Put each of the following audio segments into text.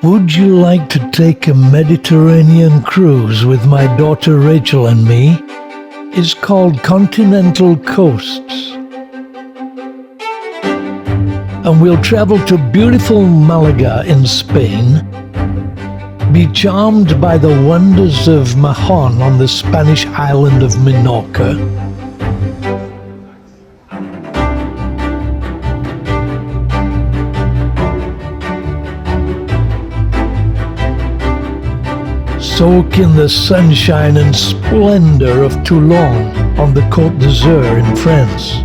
Would you like to take a Mediterranean cruise with my daughter Rachel and me? It's called Continental Coasts. And we'll travel to beautiful Malaga in Spain, be charmed by the wonders of Mahon on the Spanish island of Menorca, soak in the sunshine and splendor of Toulon on the Côte d'Azur in France.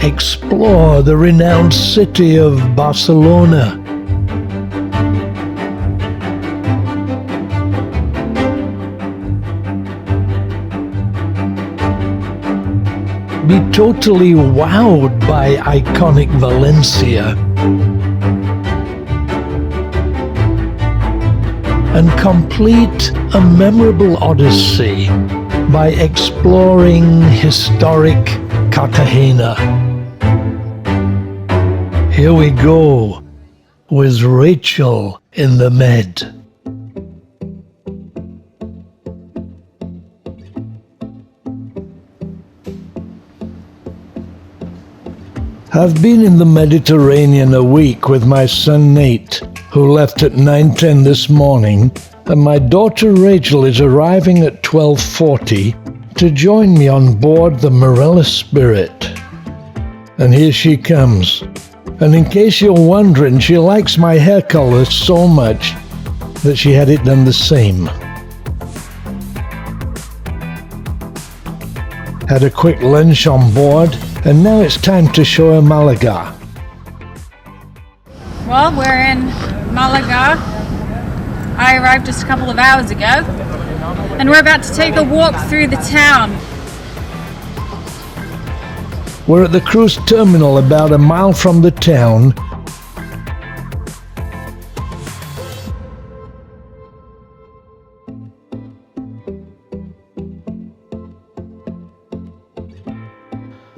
Explore the renowned city of Barcelona. Be totally wowed by iconic Valencia. And complete a memorable odyssey by exploring historic Cartagena. Here we go with Rachel in the Med. I've been in the Mediterranean a week with my son Nate, who left at 9:10 this morning, and my daughter Rachel is arriving at 12:40 to join me on board the Marella Spirit. And here she comes. And in case you're wondering, she likes my hair color so much that she had it done the same. Had a quick lunch on board, and now it's time to show her Malaga. Well, we're in Malaga. I arrived just a couple of hours ago, and we're about to take a walk through the town. We're at the cruise terminal about a mile from the town.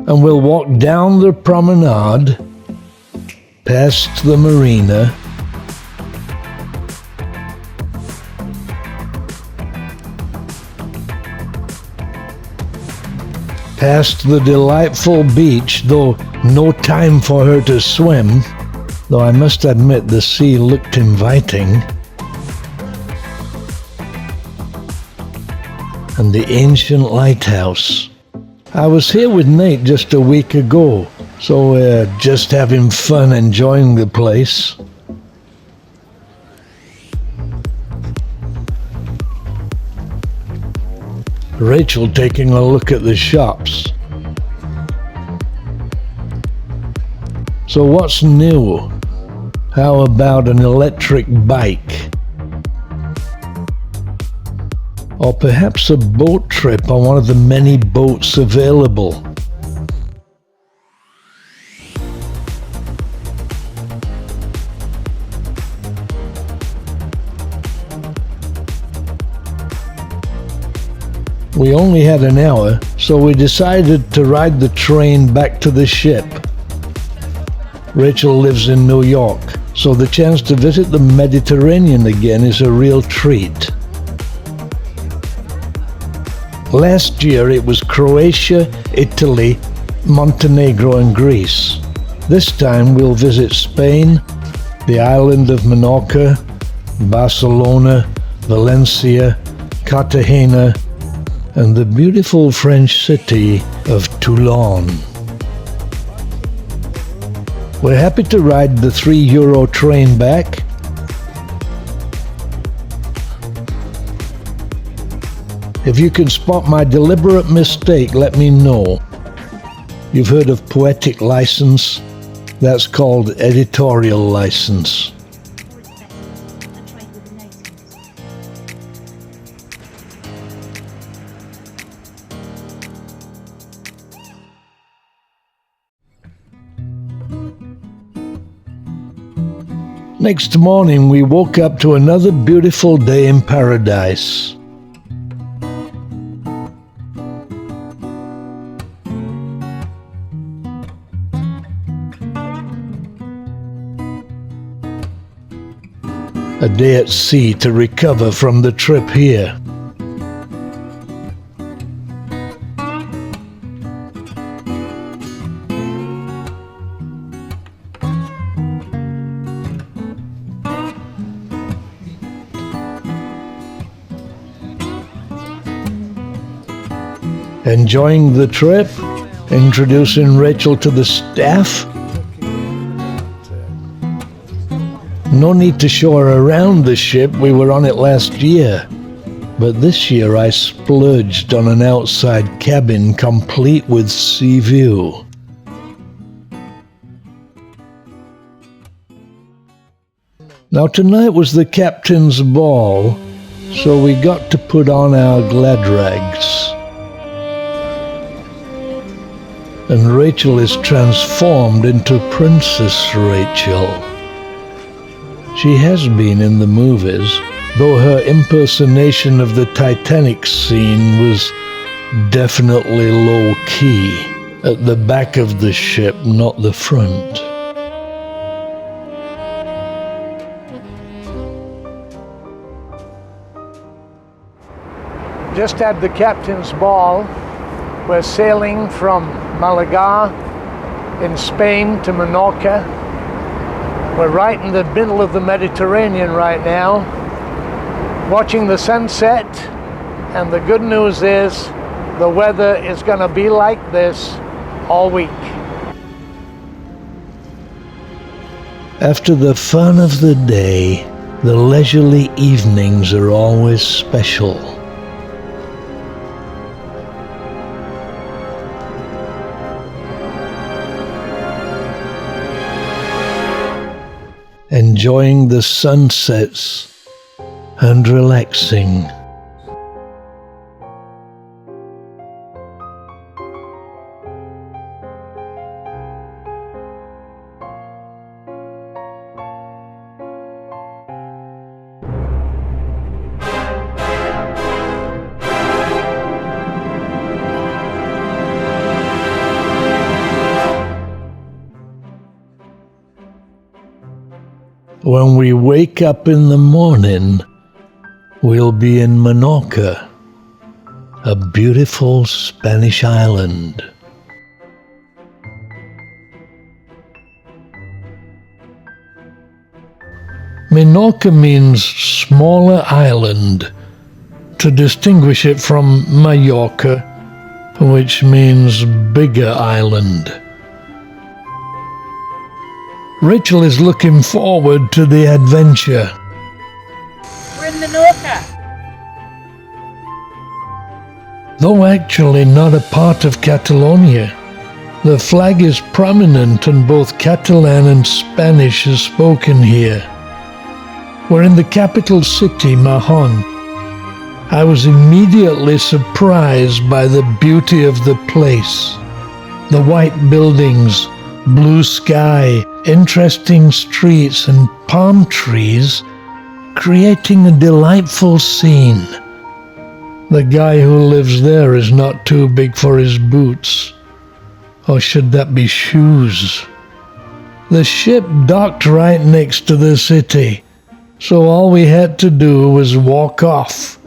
And we'll walk down the promenade, past the marina, past the delightful beach, though no time for her to swim, though I must admit the sea looked inviting, and the ancient lighthouse. I was here with Nate just a week ago, so we're just having fun enjoying the place. Rachel taking a look at the shops. So what's new? How about an electric bike? Or perhaps a boat trip on one of the many boats available. We only had an hour, so we decided to ride the train back to the ship. Rachel lives in New York, so the chance to visit the Mediterranean again is a real treat. Last year it was Croatia, Italy, Montenegro and Greece. This time we'll visit Spain, the island of Menorca, Barcelona, Valencia, Cartagena, and the beautiful French city of Toulon. We're happy to ride the €3 train back. If you can spot my deliberate mistake, let me know. You've heard of poetic license? That's called editorial license. Next morning we woke up to another beautiful day in paradise. A day at sea to recover from the trip here. Enjoying the trip? Introducing Rachel to the staff? No need to show her around the ship, we were on it last year. But this year I splurged on an outside cabin complete with sea view. Now tonight was the captain's ball, so we got to put on our glad rags. And Rachel is transformed into Princess Rachel. She has been in the movies, though her impersonation of the Titanic scene was definitely low-key, at the back of the ship, not the front. Just had the captain's ball. We're sailing from Malaga in Spain to Menorca. We're right in the middle of the Mediterranean right now, watching the sunset, and the good news is the weather is going to be like this all week. After the fun of the day, the leisurely evenings are always special. Enjoying the sunsets and relaxing. When we wake up in the morning, we'll be in Menorca, a beautiful Spanish island. Menorca means smaller island, to distinguish it from Mallorca, which means bigger island. Rachel is looking forward to the adventure. We're in Menorca. Though actually not a part of Catalonia, the flag is prominent and both Catalan and Spanish is spoken here. We're in the capital city, Mahon. I was immediately surprised by the beauty of the place. The white buildings, blue sky, interesting streets and palm trees, creating a delightful scene. The guy who lives there is not too big for his boots. Or should that be shoes? The ship docked right next to the city, so all we had to do was walk off.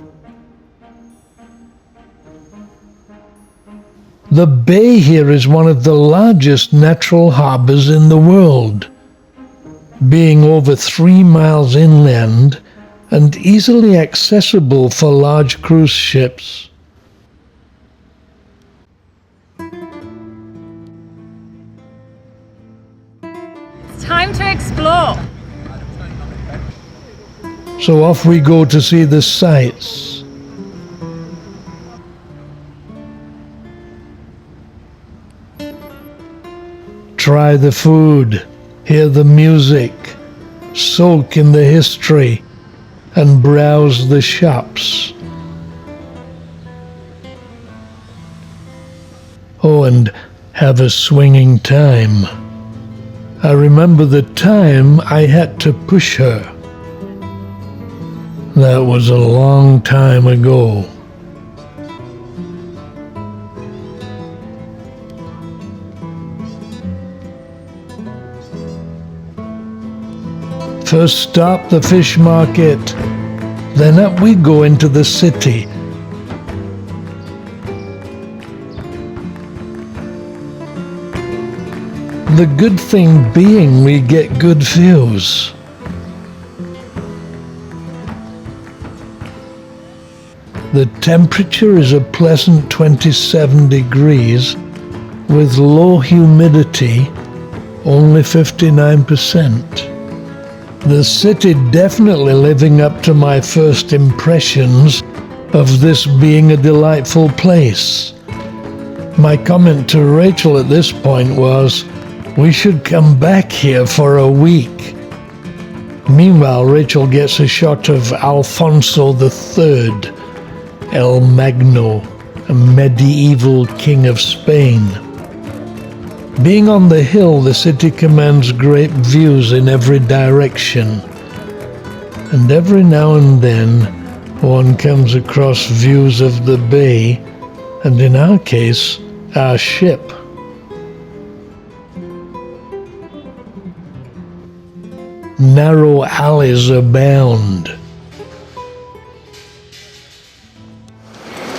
The bay here is one of the largest natural harbors in the world, being over 3 miles inland and easily accessible for large cruise ships. It's time to explore. So off we go to see the sights. Try the food, hear the music, soak in the history, and browse the shops. Oh, and have a swinging time. I remember the time I had to push her. That was a long time ago. First stop, the fish market. Then up we go into the city. The good thing being we get good views. The temperature is a pleasant 27 degrees with low humidity, only 59%. The city definitely living up to my first impressions of this being a delightful place. My comment to Rachel at this point was, we should come back here for a week. Meanwhile, Rachel gets a shot of Alfonso III, El Magno, a medieval king of Spain. Being on the hill, the city commands great views in every direction. And every now and then, one comes across views of the bay, and in our case, our ship. Narrow alleys abound.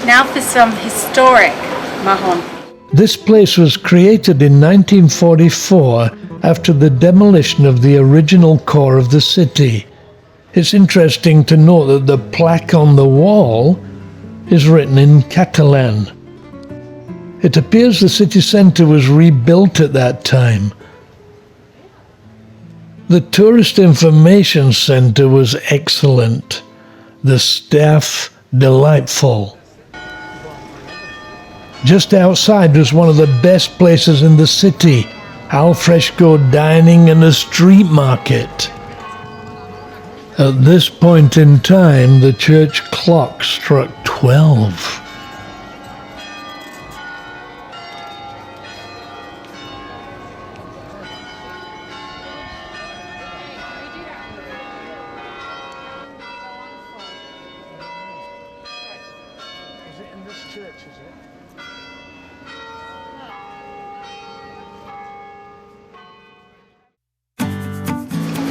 Now for some historic Mahon. This place was created in 1944 after the demolition of the original core of the city. It's interesting to note that the plaque on the wall is written in Catalan. It appears the city centre was rebuilt at that time. The Tourist Information Centre was excellent. The staff delightful. Just outside was one of the best places in the city, al fresco dining and a street market. At this point in time, the church clock struck 12.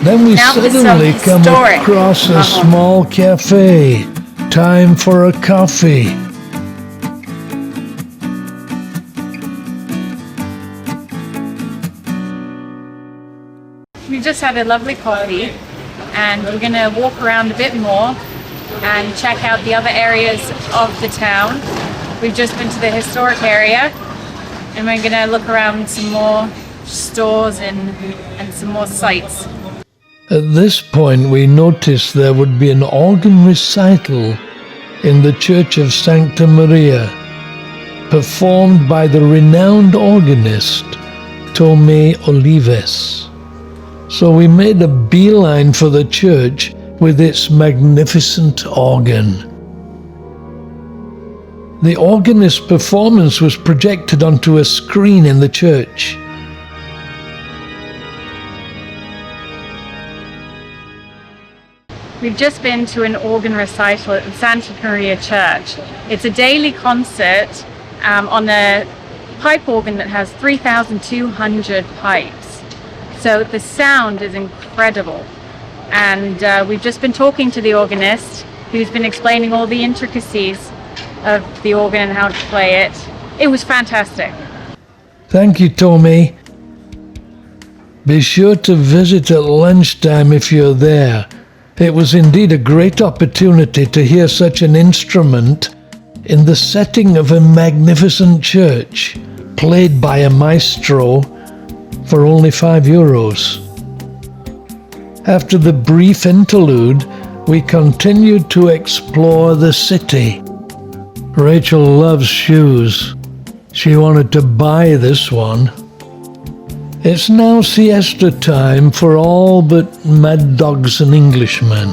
Then we Now for some suddenly come historic across a Mahon. small cafe. Time for a coffee. We just had a lovely coffee and we're going to walk around a bit more and check out the other areas of the town. We've just been to the historic area and we're going to look around some more stores and some more sites. At this point we noticed there would be an organ recital in the Church of Sancta Maria, performed by the renowned organist Tomé Olives. So we made a beeline for the church with its magnificent organ. The organist's performance was projected onto a screen in the church. We've just been to an organ recital at the Santa Maria Church. It's a daily concert on a pipe organ that has 3,200 pipes. So the sound is incredible. And we've just been talking to the organist, who's been explaining all the intricacies of the organ and how to play it. It was fantastic. Thank you, Tommy. Be sure to visit at lunchtime if you're there. It was indeed a great opportunity to hear such an instrument in the setting of a magnificent church, played by a maestro for only €5. After the brief interlude, we continued to explore the city. Rachel loves shoes. She wanted to buy this one. It's now siesta time for all but mad dogs and Englishmen.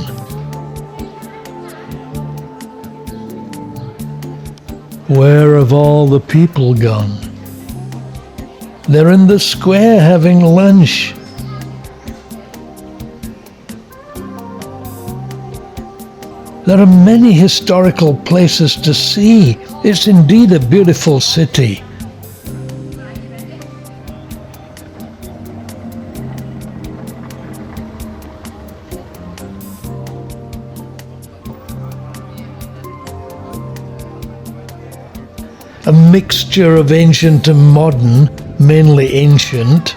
Where have all the people gone? They're in the square having lunch, There are many historical places to see. It's indeed a beautiful city. A mixture of ancient and modern, mainly ancient.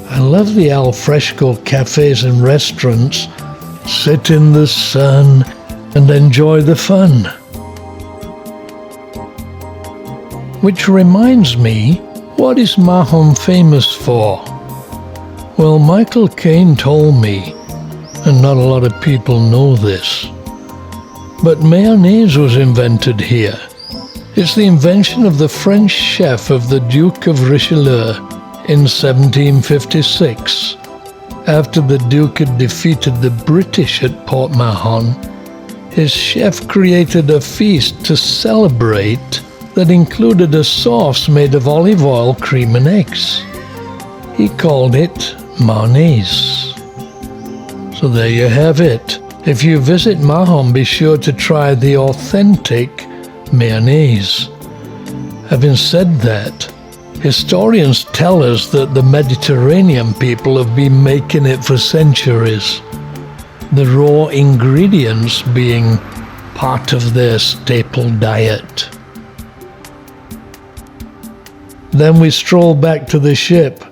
I love the al fresco cafes and restaurants. Sit in the sun and enjoy the fun. Which reminds me, what is Mahon famous for? Well, Michael Caine told me, and not a lot of people know this, but mayonnaise was invented here. It's the invention of the French chef of the Duke of Richelieu in 1756. After the Duke had defeated the British at Port Mahon, his chef created a feast to celebrate that included a sauce made of olive oil, cream and eggs. He called it mayonnaise. So there you have it. If you visit Mahon, be sure to try the authentic mayonnaise. Having said that, historians tell us that the Mediterranean people have been making it for centuries, the raw ingredients being part of their staple diet. Then we stroll back to the ship,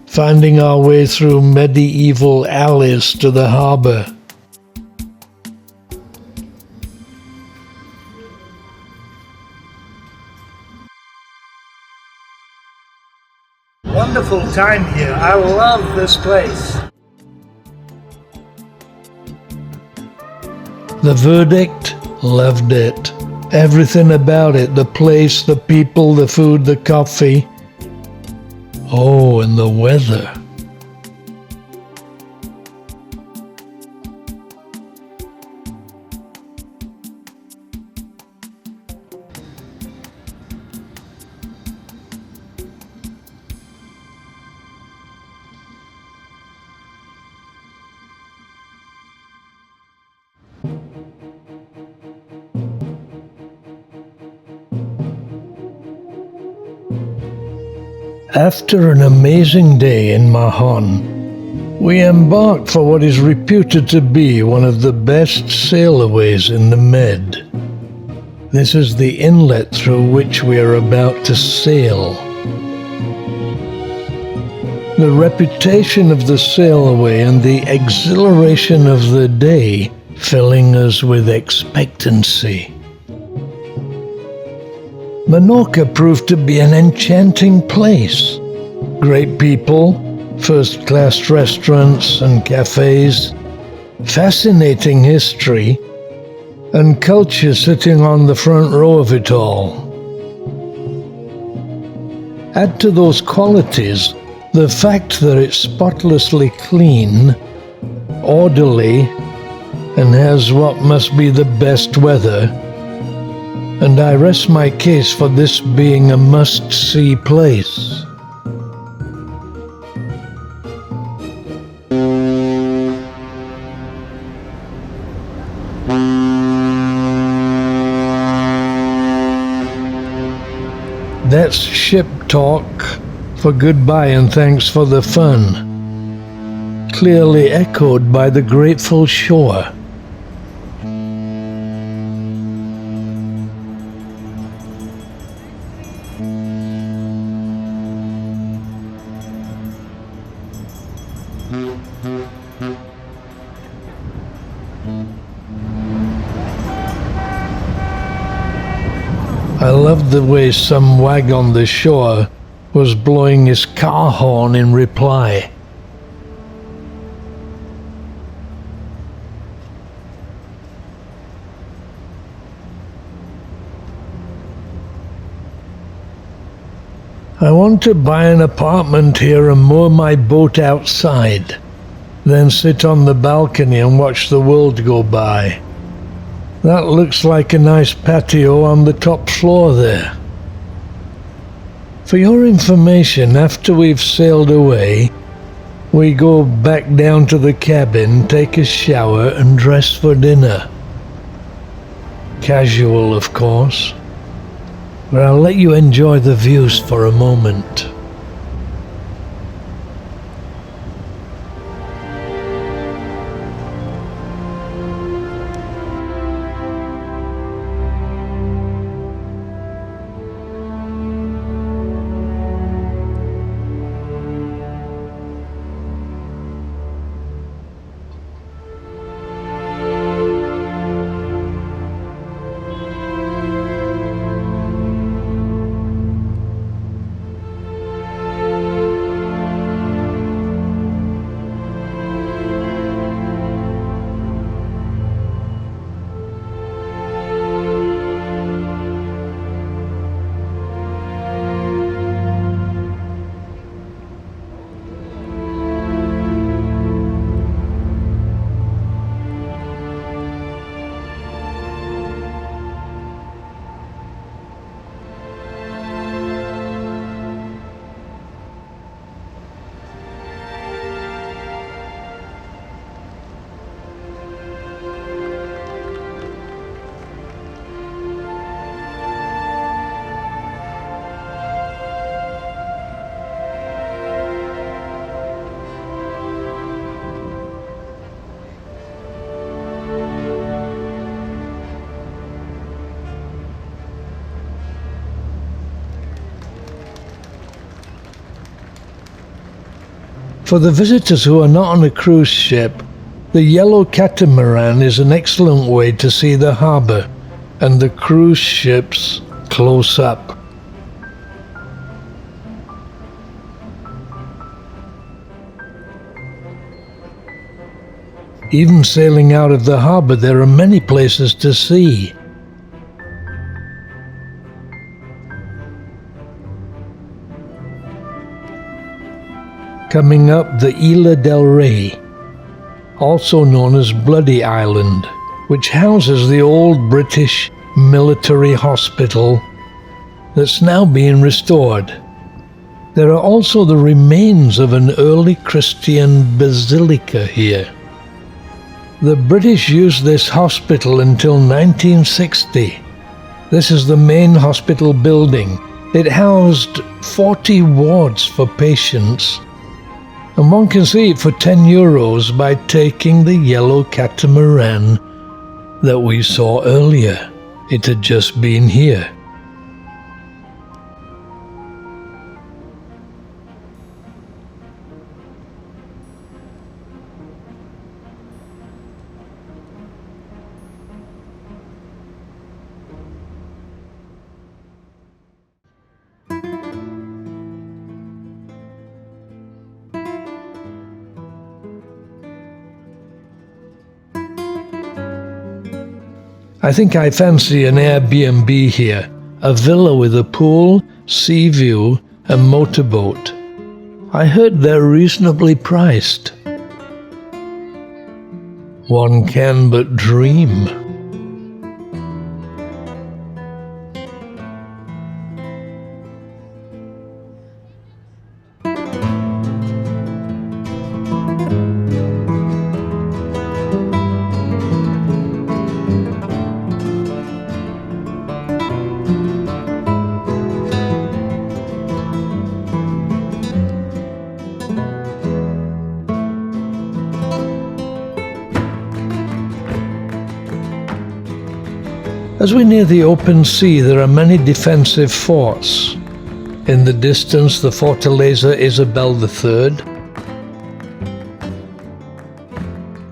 finding our way through medieval alleys to the harbour. Wonderful time here. I love this place. The verdict? Loved it. Everything about it. The place, the people, the food, the coffee. Oh, and the weather. After an amazing day in Mahon, we embarked for what is reputed to be one of the best sailaways in the Med. This is the inlet through which we are about to sail. The reputation of the sailaway and the exhilaration of the day filling us with expectancy. Menorca proved to be an enchanting place. Great people, first-class restaurants and cafes, fascinating history, and culture sitting on the front row of it all. Add to those qualities the fact that it's spotlessly clean, orderly, and has what must be the best weather, and I rest my case for this being a must-see place. That's ship talk for goodbye and thanks for the fun, clearly echoed by the grateful shore. I loved the way some wag on the shore was blowing his car horn in reply. I want to buy an apartment here and moor my boat outside, then sit on the balcony and watch the world go by. That looks like a nice patio on the top floor there. For your information, after we've sailed away, we go back down to the cabin, take a shower and dress for dinner. Casual, of course, but I'll let you enjoy the views for a moment. For the visitors who are not on a cruise ship, the yellow catamaran is an excellent way to see the harbour and the cruise ships close up. Even sailing out of the harbour, there are many places to see. Coming up, the Isla del Rey, also known as Bloody Island, which houses the old British military hospital that's now being restored. There are also the remains of an early Christian basilica here. The British used this hospital until 1960. This is the main hospital building. It housed 40 wards for patients, and one can see it for €10 by taking the yellow catamaran that we saw earlier. It had just been here. I think I fancy an Airbnb here, a villa with a pool, sea view and motorboat. I heard they're reasonably priced. One can but dream. As we near the open sea, there are many defensive forts. In the distance, the Fortaleza Isabel III.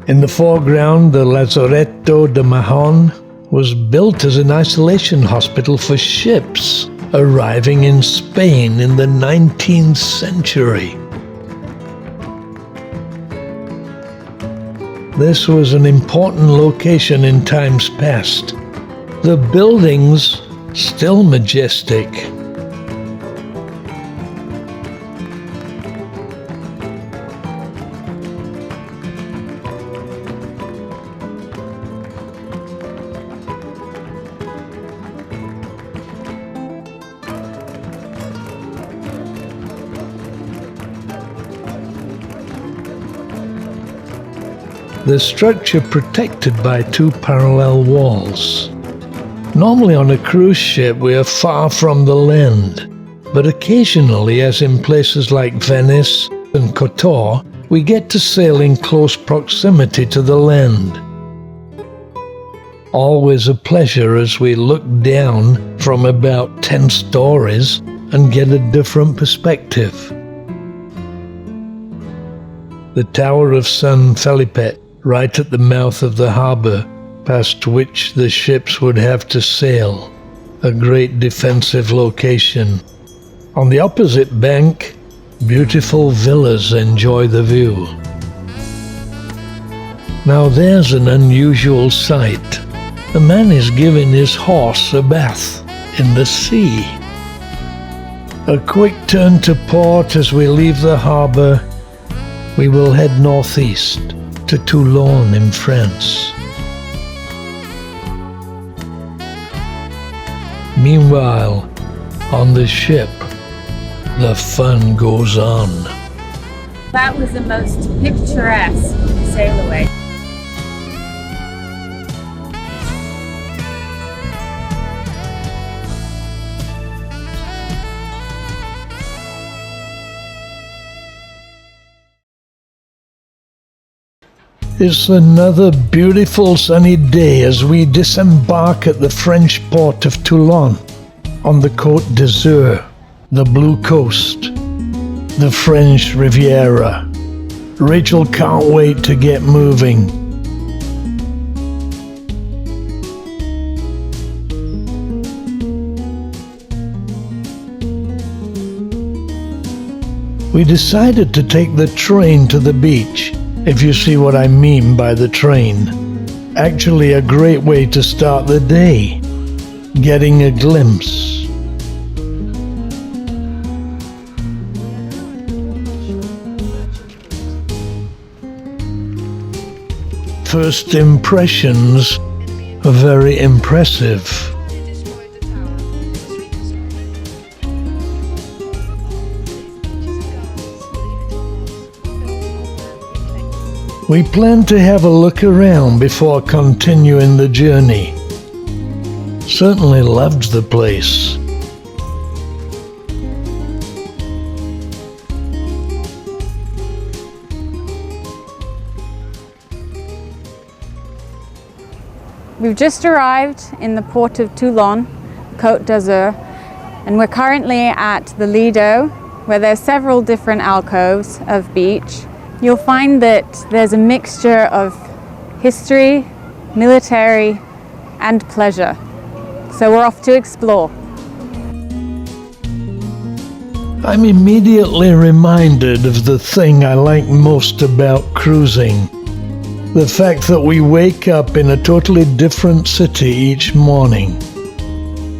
In the foreground, the Lazaretto de Mahon was built as an isolation hospital for ships arriving in Spain in the 19th century. This was an important location in times past. The buildings still majestic. the structure protected by two parallel walls. Normally on a cruise ship we are far from the land, but occasionally, as in places like Venice and Kotor, we get to sail in close proximity to the land. Always a pleasure as we look down from about 10 stories and get a different perspective. The Tower of San Felipe, right at the mouth of the harbour, past which the ships would have to sail, a great defensive location. On the opposite bank, beautiful villas enjoy the view. Now there's an unusual sight. A man is giving his horse a bath in the sea. A quick turn to port as we leave the harbour. We will head northeast to Toulon in France. Meanwhile, on the ship, the fun goes on. That was the most picturesque sail away. It's another beautiful sunny day as we disembark at the French port of Toulon on the Côte d'Azur, the Blue Coast, the French Riviera. Rachel can't wait to get moving. We decided to take the train to the beach, if you see what I mean by the train. Actually a great way to start the day, getting a glimpse. First impressions are very impressive. We plan to have a look around before continuing the journey. Certainly loved the place. We've just arrived in the port of Toulon, Côte d'Azur, and we're currently at the Lido, where there's several different alcoves of beach. You'll find that there's a mixture of history, military, and pleasure. So we're off to explore. I'm immediately reminded of the thing I like most about cruising. The fact that we wake up in a totally different city each morning.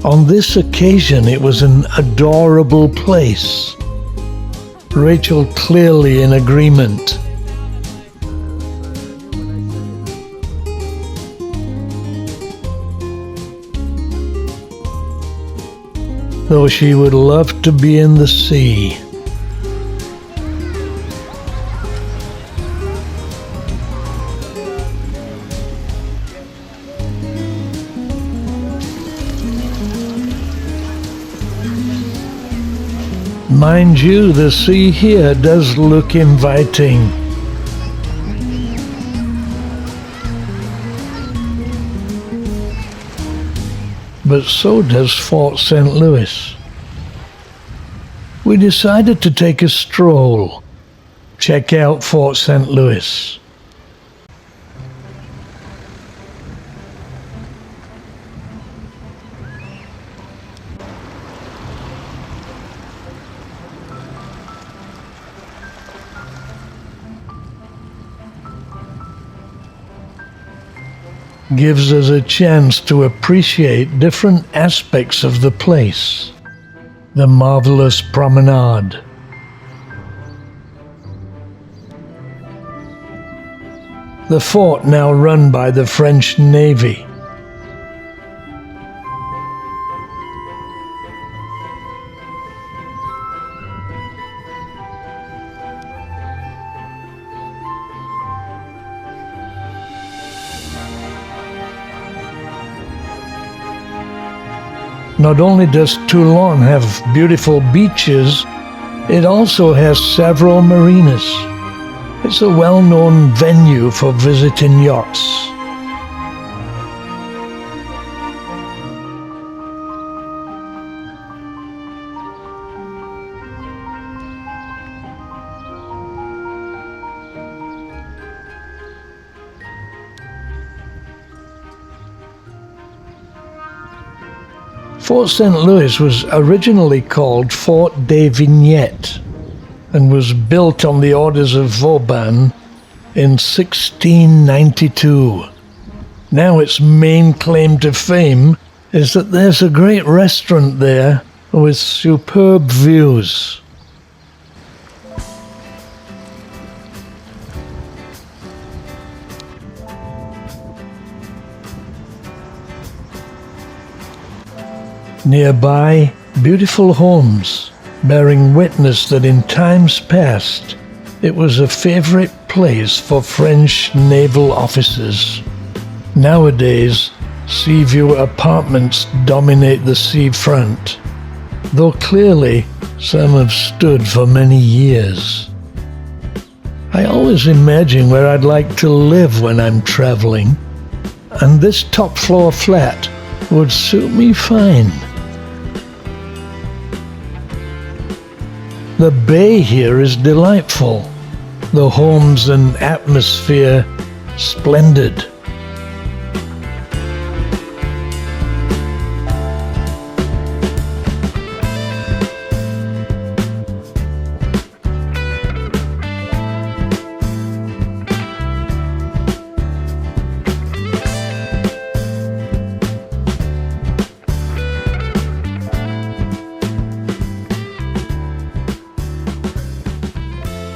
On this occasion, it was an adorable place. Rachel clearly in agreement. Though she would love to be in the sea. Mind you, the sea here does look inviting. But so does Fort St. Louis. We decided to take a stroll, check out Fort St. Louis. Gives us a chance to appreciate different aspects of the place. The marvelous promenade. The fort now run by the French Navy. Not only does Toulon have beautiful beaches, it also has several marinas. It's a well-known venue for visiting yachts. Fort St. Louis was originally called Fort des Vignettes and was built on the orders of Vauban in 1692. Now its main claim to fame is that there's a great restaurant there with superb views. Nearby, beautiful homes, bearing witness that in times past it was a favorite place for French naval officers. Nowadays, sea-view apartments dominate the seafront, though clearly some have stood for many years. I always imagine where I'd like to live when I'm traveling, and this top-floor flat would suit me fine. The bay here is delightful, the homes and atmosphere splendid.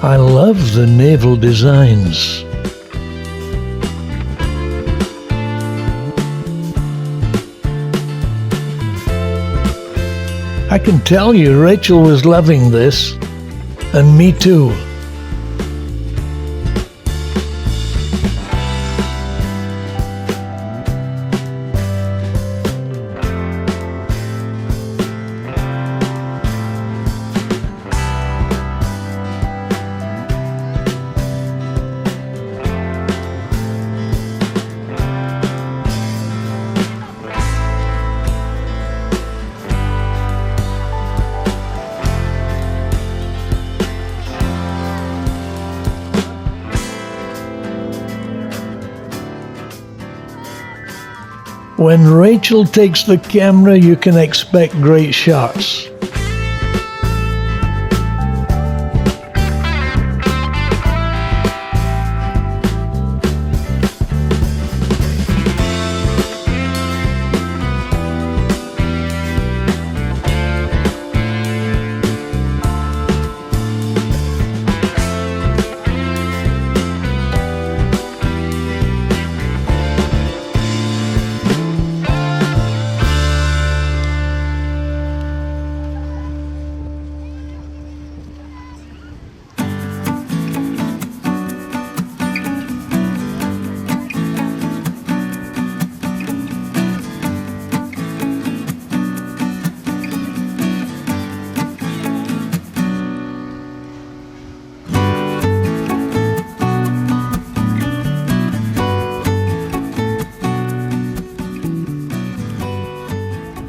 I love the naval designs. I can tell you Rachel was loving this, and me too. When Rachel takes the camera, you can expect great shots.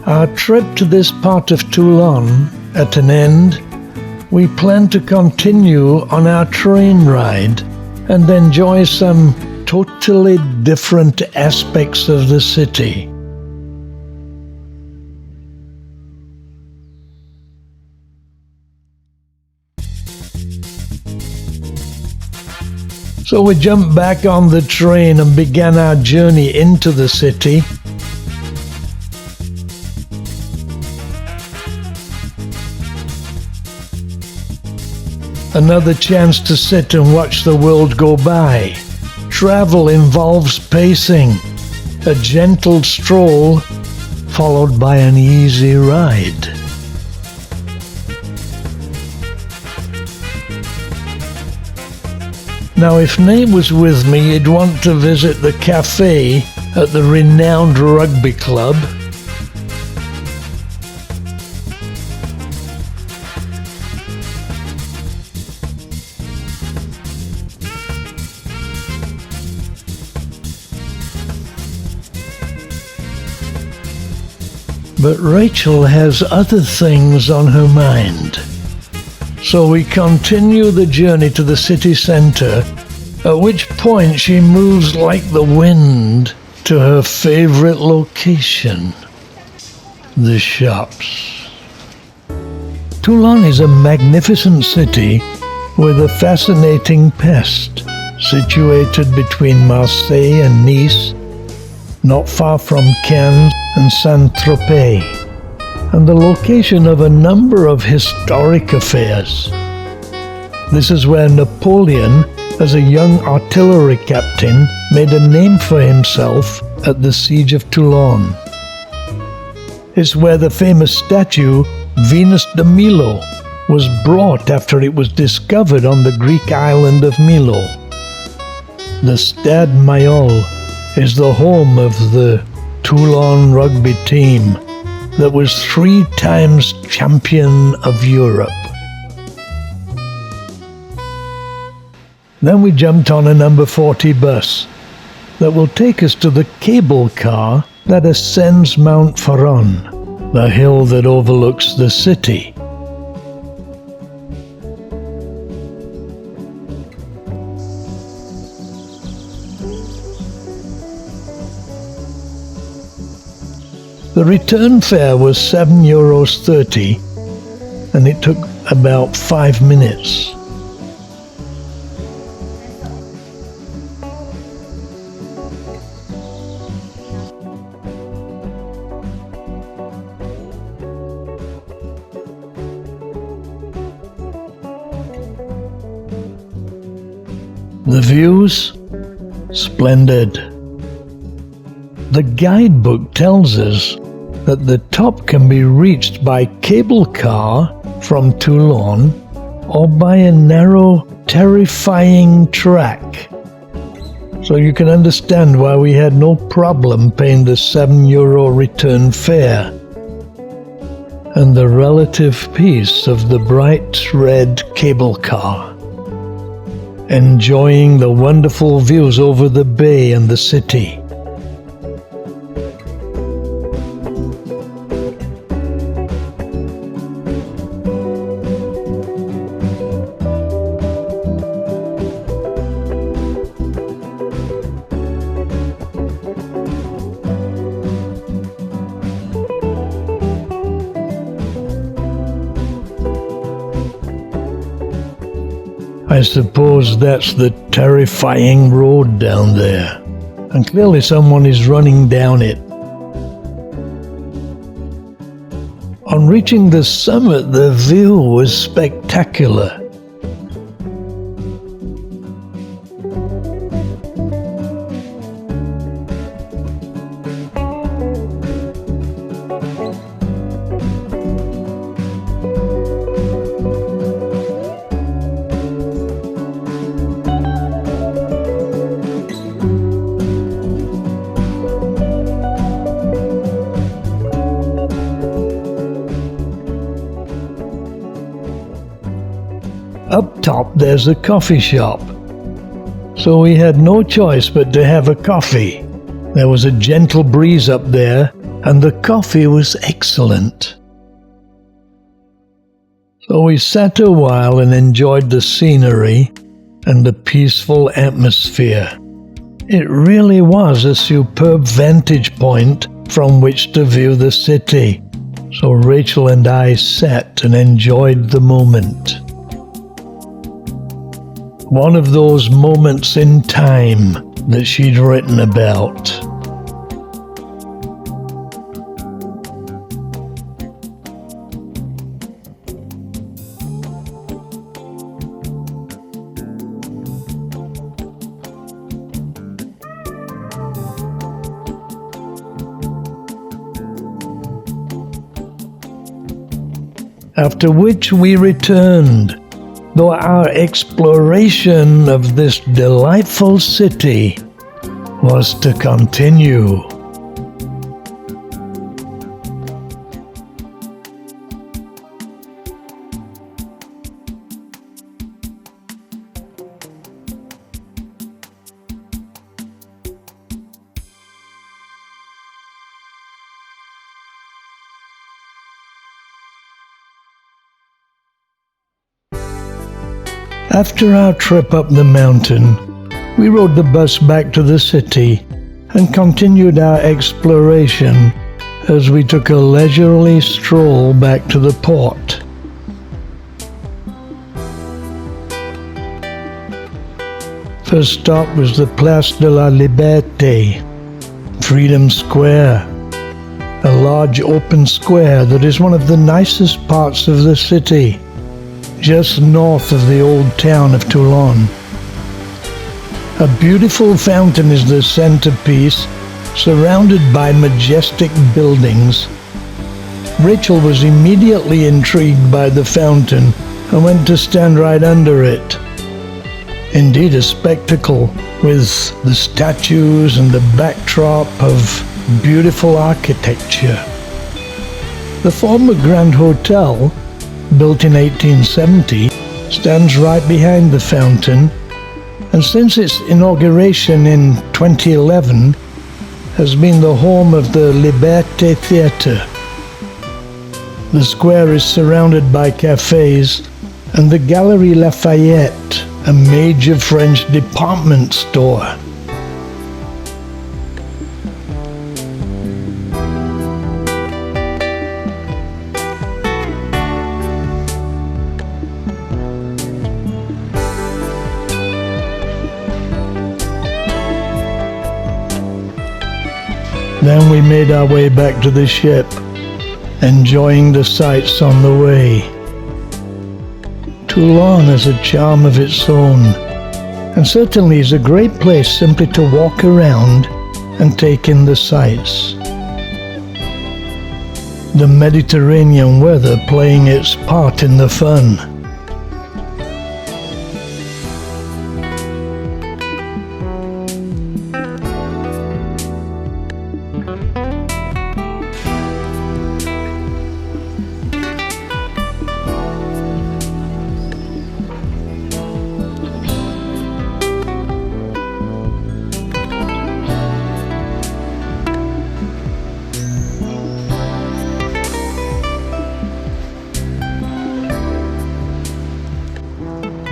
Our trip to this part of Toulon at an end, we plan to continue on our train ride and enjoy some totally different aspects of the city. So we jumped back on the train and began our journey into the city. Another chance to sit and watch the world go by. Travel involves pacing, a gentle stroll followed by an easy ride. Now, if Nate was with me, he'd want to visit the cafe at the renowned rugby club. But Rachel has other things on her mind. So we continue the journey to the city centre, at which point she moves like the wind to her favourite location, the shops. Toulon is a magnificent city with a fascinating past, situated between Marseille and Nice, not far from Cannes and Saint-Tropez, and the location of a number of historic affairs. This is where Napoleon, as a young artillery captain, made a name for himself at the siege of Toulon. It's where the famous statue Venus de Milo was brought after it was discovered on the Greek island of Milo. The Stade Mayol is the home of the Toulon rugby team that was 3 times champion of Europe. Then we jumped on a number 40 bus that will take us to the cable car that ascends Mount Faron, the hill that overlooks the city. The return fare was €7.30, and it took about 5 minutes. The views? Splendid. The guidebook tells us that the top can be reached by cable car from Toulon or by a narrow, terrifying track. So you can understand why we had no problem paying the €7 return fare. And the relative peace of the bright red cable car. Enjoying the wonderful views over the bay and the city. I suppose that's the terrifying road down there, and clearly someone is running down it. On reaching the summit, the view was spectacular. Up top there's a coffee shop, so we had no choice but to have a coffee. There was a gentle breeze up there, and the coffee was excellent. So we sat a while and enjoyed the scenery and the peaceful atmosphere. It really was a superb vantage point from which to view the city, so Rachel and I sat and enjoyed the moment. One of those moments in time that she'd written about. After which we returned, though our exploration of this delightful city was to continue. After our trip up the mountain, we rode the bus back to the city and continued our exploration as we took a leisurely stroll back to the port. First stop was the Place de la Liberté, Freedom Square, a large open square that is one of the nicest parts of the city, just north of the old town of Toulon. A beautiful fountain is the centerpiece, surrounded by majestic buildings. Rachel was immediately intrigued by the fountain and went to stand right under it. Indeed, a spectacle with the statues and the backdrop of beautiful architecture. The former Grand Hotel, built in 1870, stands right behind the fountain, and since its inauguration in 2011, has been the home of the Liberté Theatre. The square is surrounded by cafes and the Galerie Lafayette, a major French department store. Then we made our way back to the ship, enjoying the sights on the way. Toulon has a charm of its own, and certainly is a great place simply to walk around and take in the sights. The Mediterranean weather playing its part in the fun.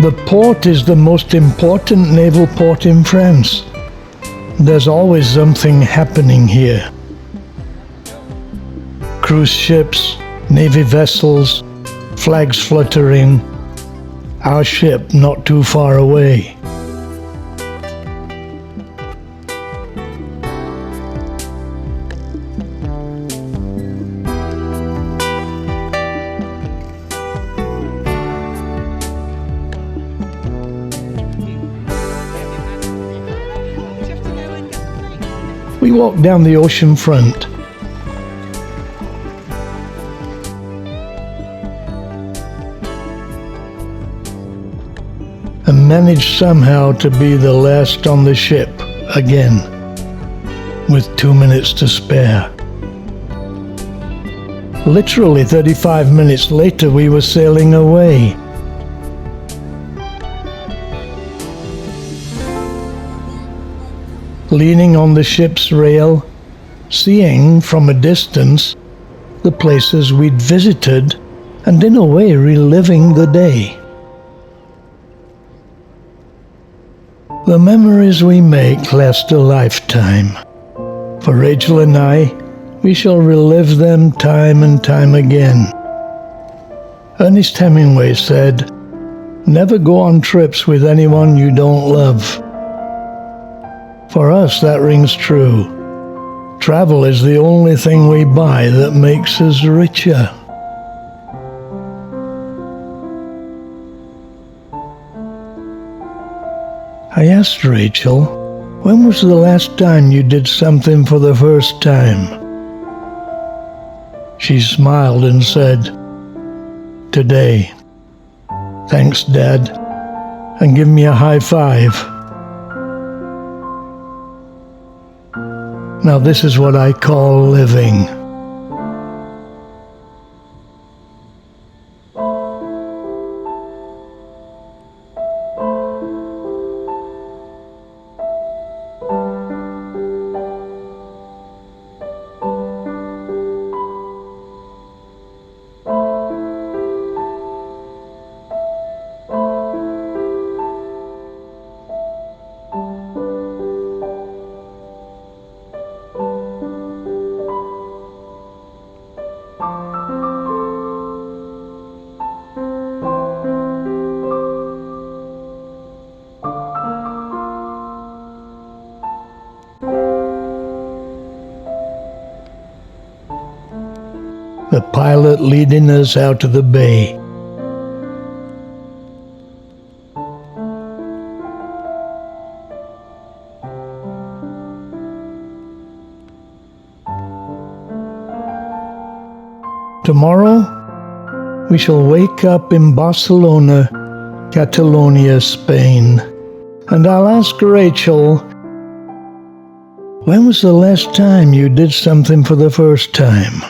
The port is the most important naval port in France. There's always something happening here. Cruise ships, navy vessels, flags fluttering, our ship not too far away. We walked down the ocean front. And managed somehow to be the last on the ship again, with 2 minutes to spare. Literally 35 minutes later we were sailing away. Leaning on the ship's rail, seeing from a distance the places we'd visited, and in a way reliving the day. The memories we make last a lifetime. For Rachel and I, we shall relive them time and time again. Ernest Hemingway said, "Never go on trips with anyone you don't love." For us, that rings true. Travel is the only thing we buy that makes us richer. I asked Rachel, when was the last time you did something for the first time? She smiled and said, "Today. Thanks, Dad," and give me a high five. Now this is what I call living. the pilot leading us out of the bay. Tomorrow, we shall wake up in Barcelona, Catalonia, Spain, and I'll ask Rachel, when was the last time you did something for the first time?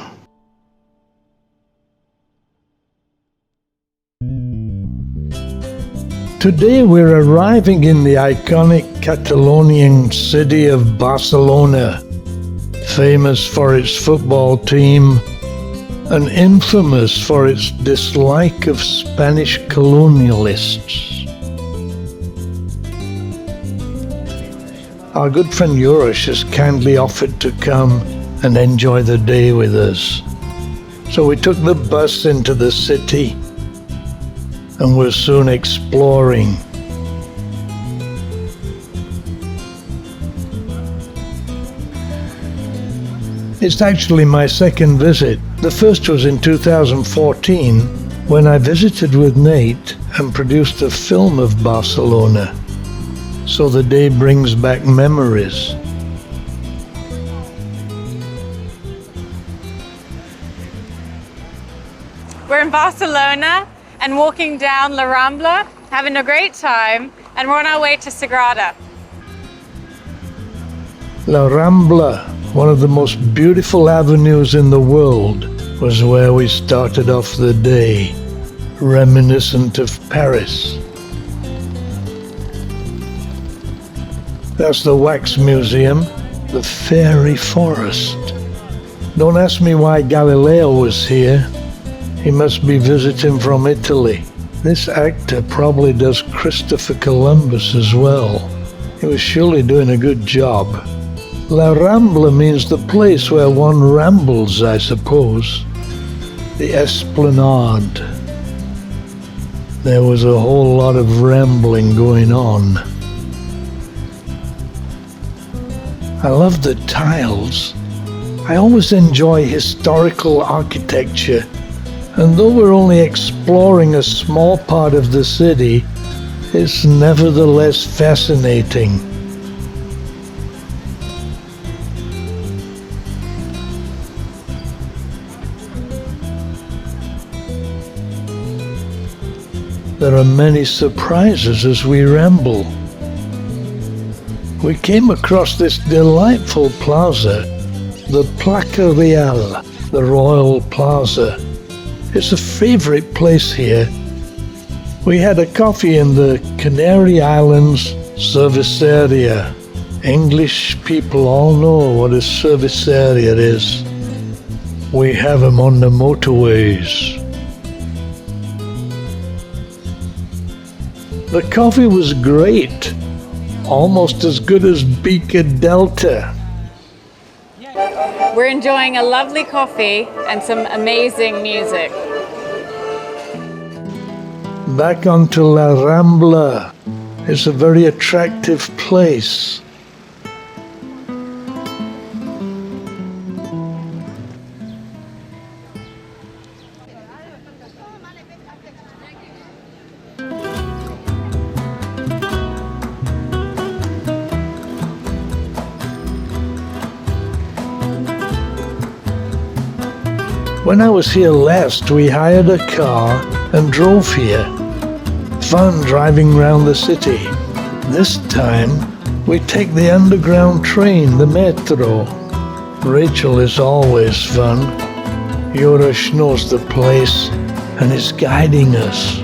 Today we're arriving in the iconic Catalonian city of Barcelona, famous for its football team and infamous for its dislike of Spanish colonialists. Our good friend Urosh has kindly offered to come and enjoy the day with us. So we took the bus into the city and were soon exploring. It's actually my second visit. The first was in 2014 when I visited with Nate and produced a film of Barcelona. So the day brings back memories. We're in Barcelona and walking down La Rambla, having a great time, and we're on our way to Sagrada. La Rambla, one of the most beautiful avenues in the world, was where we started off the day, reminiscent of Paris. That's the Wax Museum, the Fairy Forest. Don't ask me why Galileo was here. He must be visiting from Italy. This actor probably does Christopher Columbus as well. He was surely doing a good job. La Rambla means the place where one rambles, I suppose. The Esplanade. There was a whole lot of rambling going on. I love the tiles. I always enjoy historical architecture, and though we're only exploring a small part of the city, it's nevertheless fascinating. There are many surprises as we ramble. We came across this delightful plaza, the Plaza Real, the Royal Plaza. It's a favorite place here. We had a coffee in the Canary Islands service area. English people all know what a service area is. We have them on the motorways. The coffee was great, almost as good as Beaker Delta. We're enjoying a lovely coffee and some amazing music. Back onto La Rambla. It's a very attractive place. When I was here last, we hired a car and drove here. Fun driving around the city. This time, we take the underground train, the metro. Rachel is always fun. Urosh knows the place and is guiding us.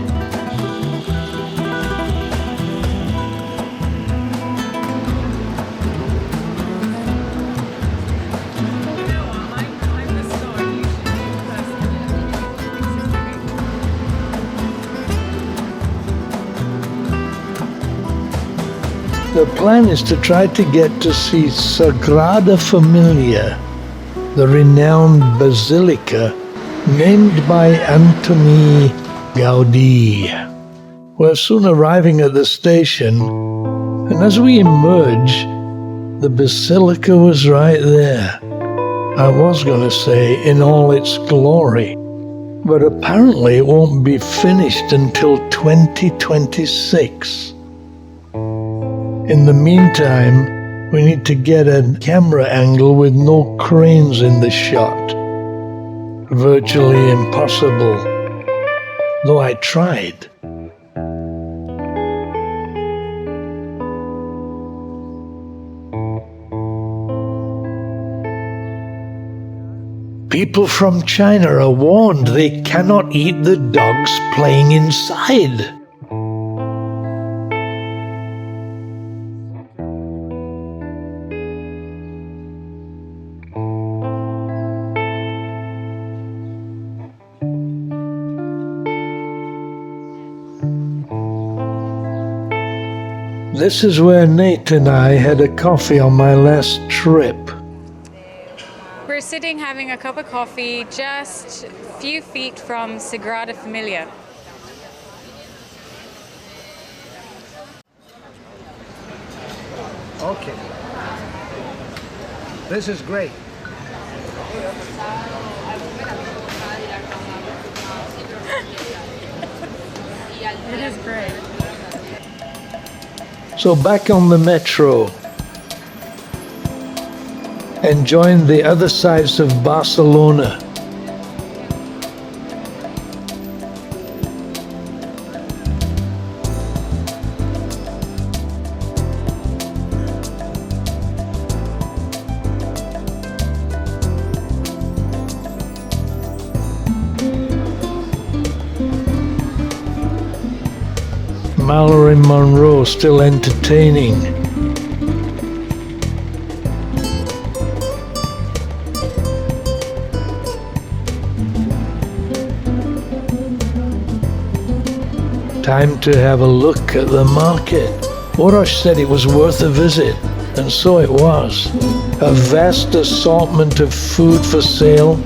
The plan is to try to get to see Sagrada Familia, the renowned basilica named by Antoni Gaudí. We're soon arriving at the station, and as we emerge, the basilica was right there, I was going to say in all its glory, but apparently it won't be finished until 2026. In the meantime, we need to get a camera angle with no cranes in the shot. Virtually impossible, though I tried. People from China are warned they cannot eat the dogs playing inside. This is where Nate and I had a coffee on my last trip. We're sitting having a cup of coffee just a few feet from Sagrada Familia. Okay. This is great. It is great. So back on the metro and joined the other sides of Barcelona. Marilyn Monroe still entertaining. Time to have a look at the market. Orosh said it was worth a visit, and so it was. A vast assortment of food for sale.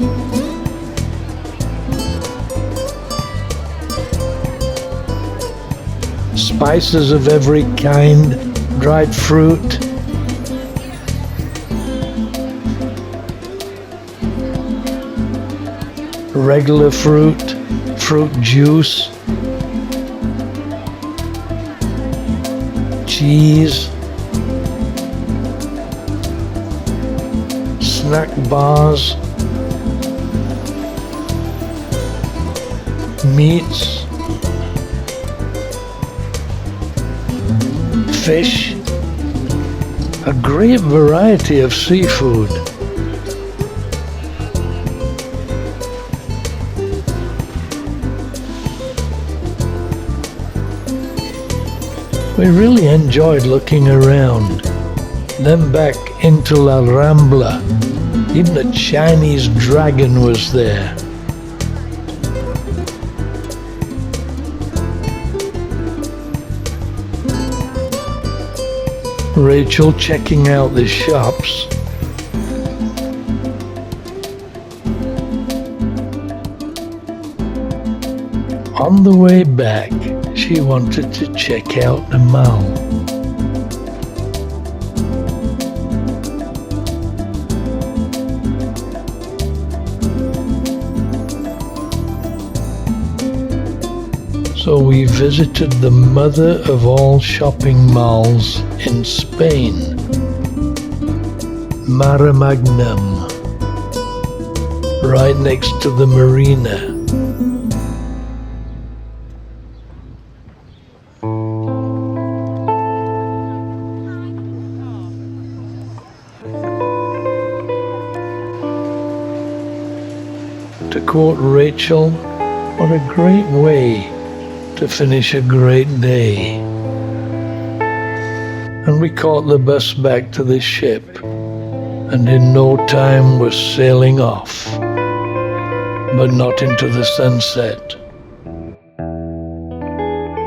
Spices of every kind, dried fruit. Regular fruit, fruit juice, cheese, snack bars, meats, fish, a great variety of seafood. We really enjoyed looking around. Then back into La Rambla. Even a Chinese dragon was there. Rachel checking out the shops. On the way back, she wanted to check out the mall. So we visited the mother of all shopping malls in Spain, Maremagnum, right next to the marina. To quote Rachel, what a great way to finish a great day. And we caught the bus back to the ship, and in no time was sailing off, but not into the sunset.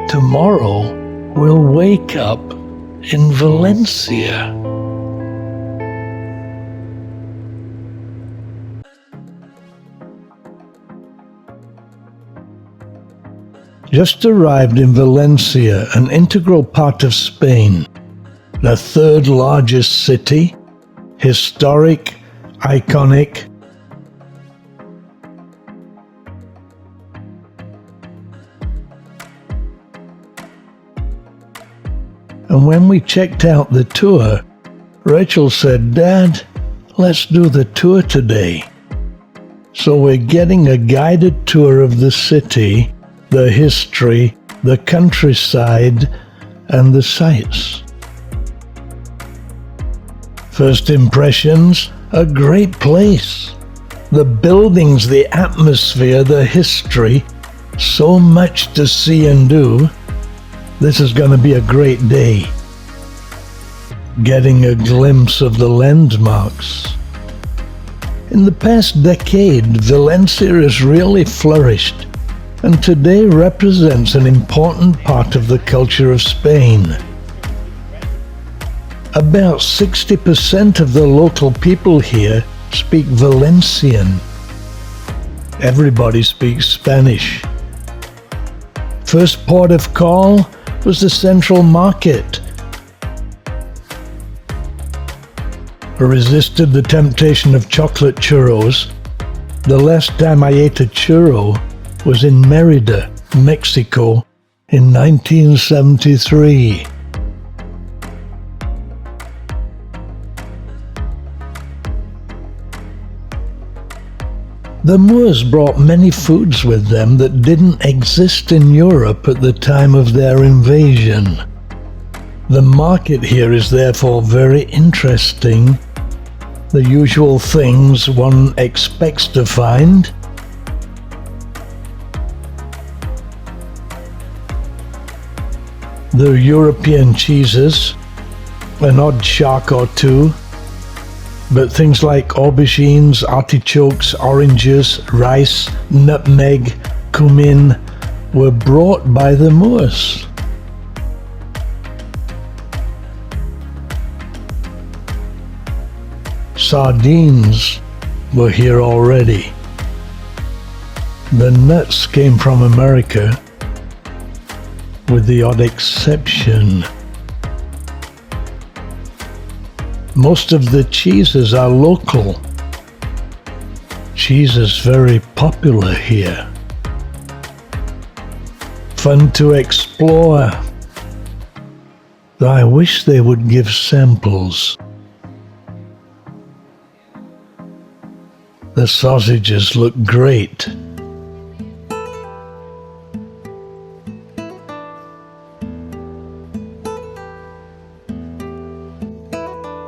Tomorrow we'll wake up in Valencia. Just arrived in Valencia, an integral part of Spain, the third largest city, historic iconic. And when we checked out the tour, Rachel said, "Dad, let's do the tour today." So we're getting a guided tour of the city, the history, the countryside, and the sights. First impressions, a great place. The buildings, the atmosphere, the history, so much to see and do. This is going to be a great day. Getting a glimpse of the landmarks. In the past decade, Valencia has really flourished, and today represents an important part of the culture of Spain. About 60% of the local people here speak Valencian. Everybody speaks Spanish. First port of call was the Central Market. I resisted the temptation of chocolate churros. The last time I ate a churro was in Mérida, Mexico, in 1973. The Moors brought many foods with them that didn't exist in Europe at the time of their invasion. The market here is therefore very interesting. The usual things one expects to find. The European cheeses, an odd shark or two, but things like aubergines, artichokes, oranges, rice, nutmeg, cumin were brought by the Moors. Sardines were here already. The nuts came from America, with the odd exception. Most of the cheeses are local. Cheese is very popular here. Fun to explore. I wish they would give samples. The sausages look great.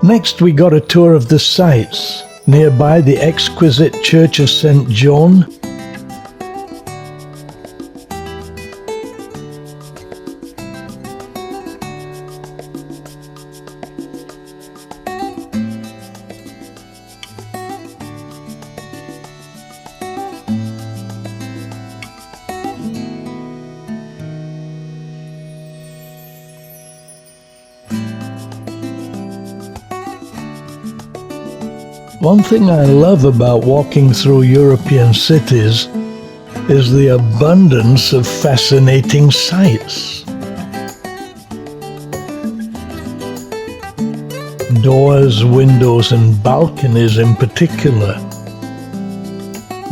Next we got a tour of the sights. Nearby the exquisite Church of St. John. One thing I love about walking through European cities is the abundance of fascinating sights. Doors, windows, and balconies in particular.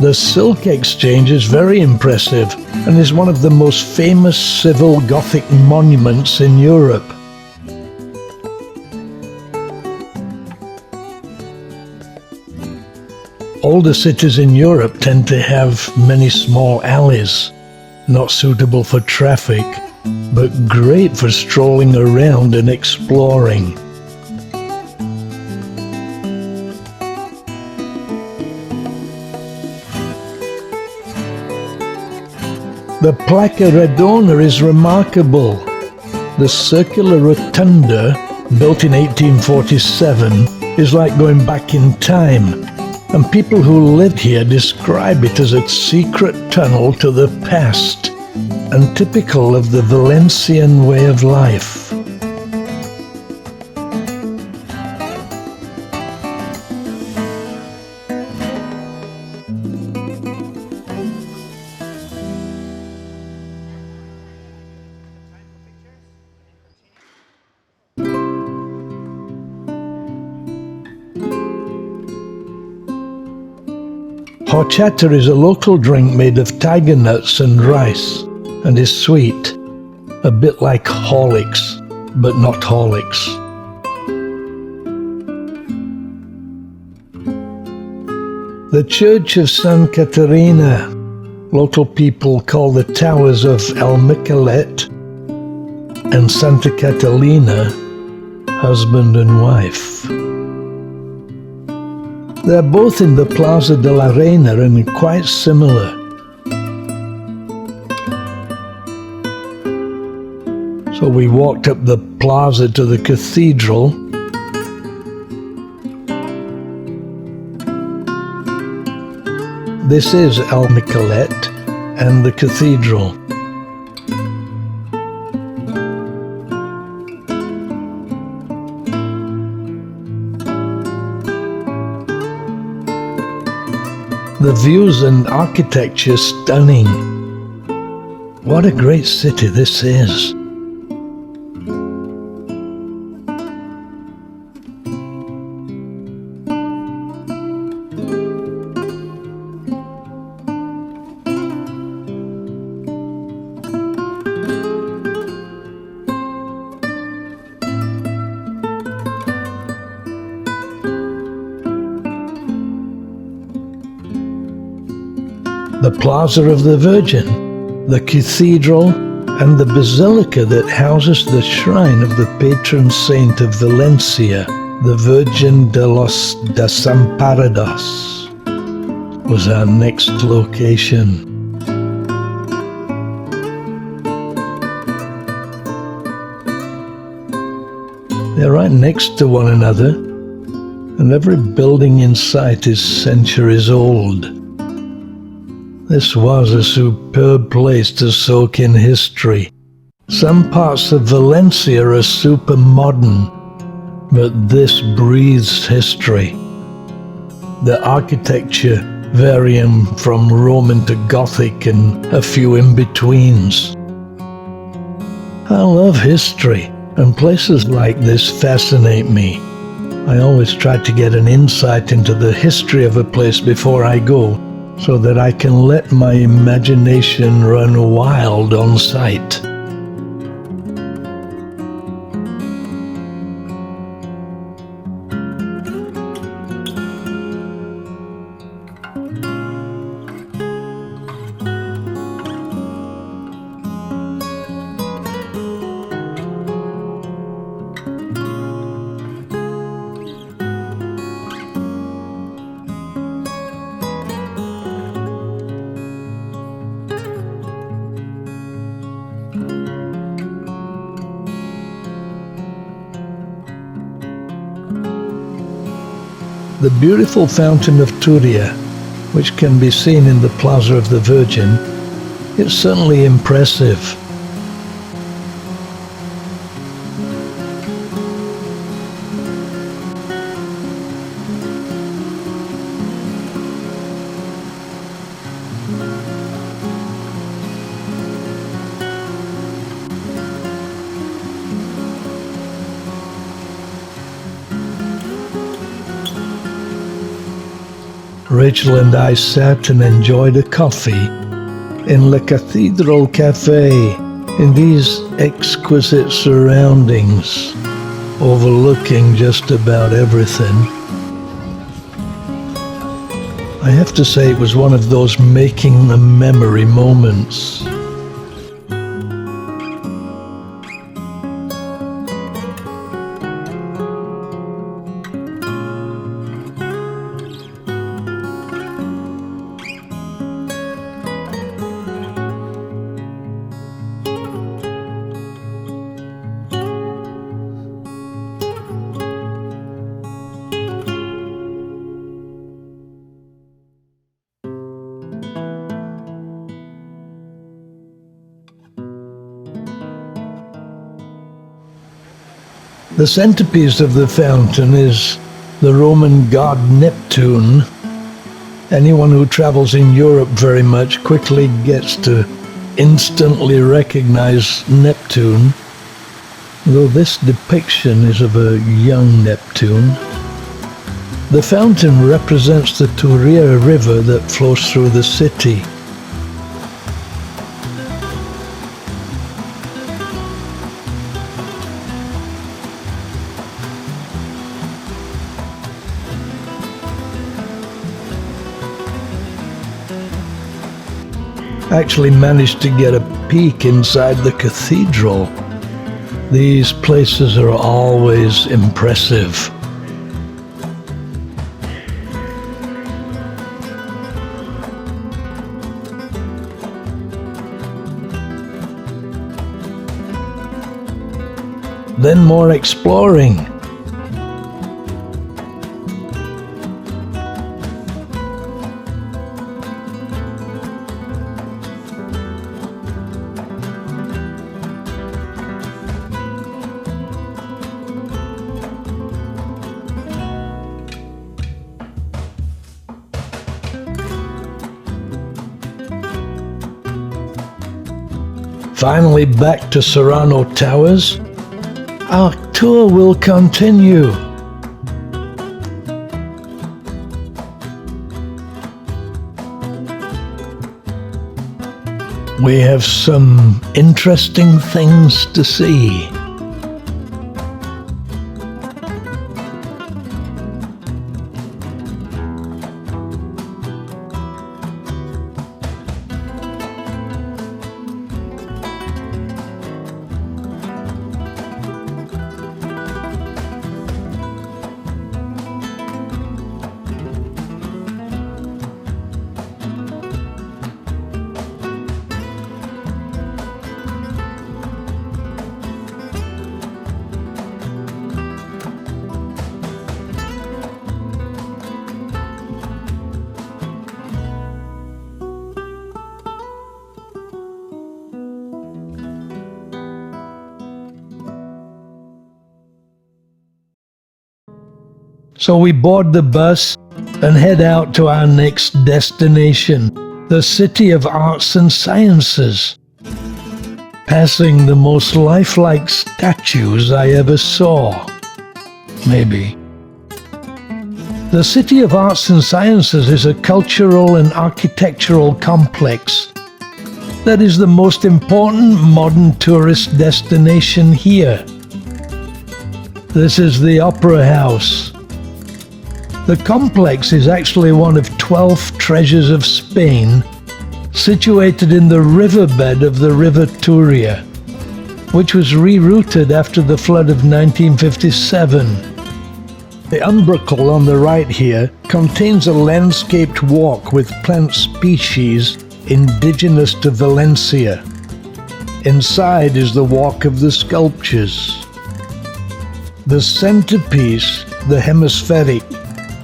The Silk Exchange is very impressive and is one of the most famous civil Gothic monuments in Europe. Older cities in Europe tend to have many small alleys, not suitable for traffic, but great for strolling around and exploring. The Placa Redonda is remarkable. The circular rotunda, built in 1847, is like going back in time. And people who lived here describe it as a secret tunnel to the past and typical of the Valencian way of life. Horchata is a local drink made of tiger nuts and rice and is sweet, a bit like Horlicks, but not Horlicks. The Church of San Caterina, local people call the towers of El Michelet and Santa Catalina husband and wife. They're both in the Plaza de la Reina and quite similar. So we walked up the plaza to the cathedral. This is El Michelet and the cathedral. The views and architecture stunning. What a great city this is. The Plaza of the Virgin, the cathedral, and the basilica that houses the shrine of the patron saint of Valencia, the Virgin de los Desamparados, was our next location. They're right next to one another, and every building in sight is centuries old. This was a superb place to soak in history. Some parts of Valencia are super modern, but this breathes history. The architecture varying from Roman to Gothic and a few in-betweens. I love history, and places like this fascinate me. I always try to get an insight into the history of a place before I go, so that I can let my imagination run wild on sight. The beautiful fountain of Turia, which can be seen in the Plaza of the Virgin, is certainly impressive. Rachel and I sat and enjoyed a coffee in Le Cathedral Cafe in these exquisite surroundings, overlooking just about everything. I have to say it was one of those making a memory moments. The centerpiece of the fountain is the Roman god Neptune. Anyone who travels in Europe very much quickly gets to instantly recognize Neptune, though this depiction is of a young Neptune. The fountain represents the Turia River that flows through the city. Actually managed to get a peek inside the cathedral. These places are always impressive. Then more exploring. Finally back to Serrano Towers. Our tour will continue. We have some interesting things to see. So we board the bus and head out to our next destination, the City of Arts and Sciences, passing the most lifelike statues I ever saw. Maybe. The City of Arts and Sciences is a cultural and architectural complex that is the most important modern tourist destination here. This is the Opera House. The complex is actually one of 12 treasures of Spain, situated in the riverbed of the River Turia, which was rerouted after the flood of 1957. The umbracle on the right here contains a landscaped walk with plant species indigenous to Valencia. Inside is the Walk of the Sculptures. The centerpiece, the hemispheric,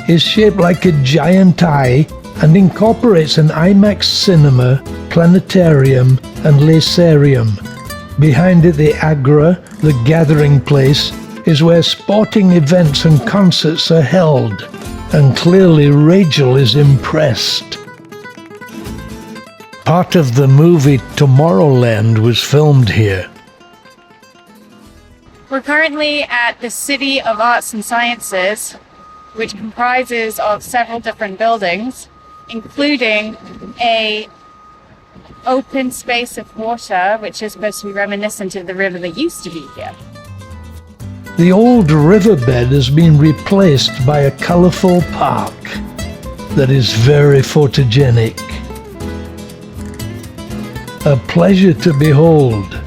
is shaped like a giant eye and incorporates an IMAX cinema, planetarium and lacarium. Behind it, the Agra, the gathering place, is where sporting events and concerts are held, and clearly Rachel is impressed. Part of the movie Tomorrowland was filmed here. We're currently at the City of Arts and Sciences, which comprises of several different buildings, including a open space of water, which is supposed to be reminiscent of the river that used to be here. The old riverbed has been replaced by a colourful park that is very photogenic. A pleasure to behold.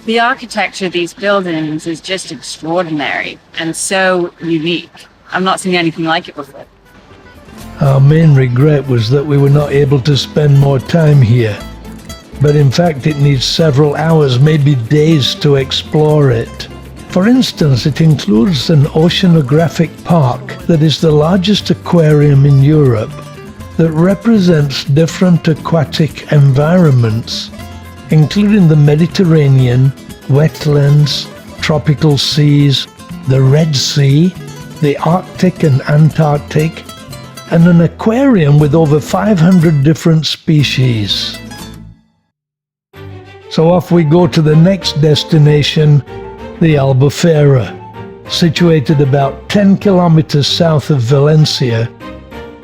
The architecture of these buildings is just extraordinary and so unique. I've not seen anything like it before. Our main regret was that we were not able to spend more time here. But in fact it needs several hours, maybe days to explore it. For instance, it includes an oceanographic park that is the largest aquarium in Europe that represents different aquatic environments, including the Mediterranean, wetlands, tropical seas, the Red Sea, the Arctic and Antarctic, and an aquarium with over 500 different species. So off we go to the next destination, the Albufera, situated about 10 kilometers south of Valencia,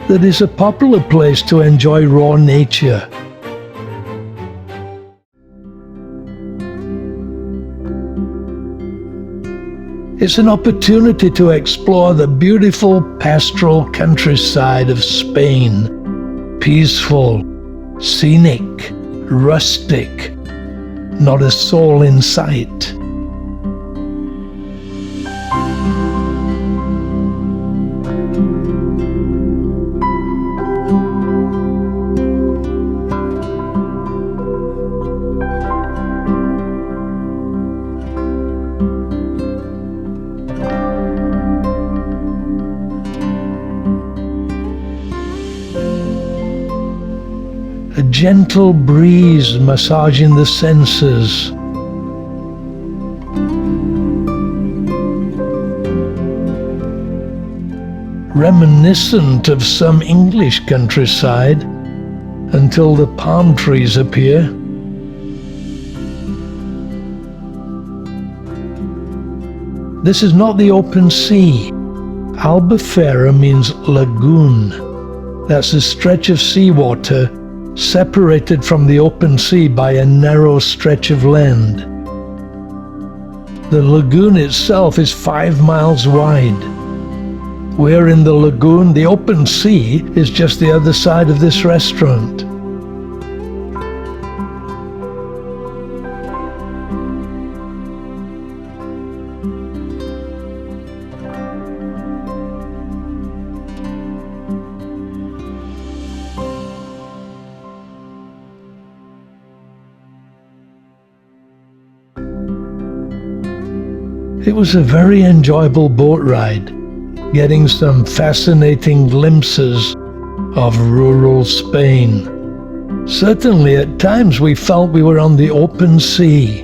that is a popular place to enjoy raw nature. It's an opportunity to explore the beautiful pastoral countryside of Spain. Peaceful, scenic, rustic, not a soul in sight. A gentle breeze massaging the senses. Reminiscent of some English countryside until the palm trees appear. This is not the open sea. Albufera means lagoon. That's a stretch of seawater separated from the open sea by a narrow stretch of land. The lagoon itself is 5 miles wide. We're in the lagoon. The open sea is just the other side of this restaurant. It was a very enjoyable boat ride, getting some fascinating glimpses of rural Spain. Certainly at times we felt we were on the open sea.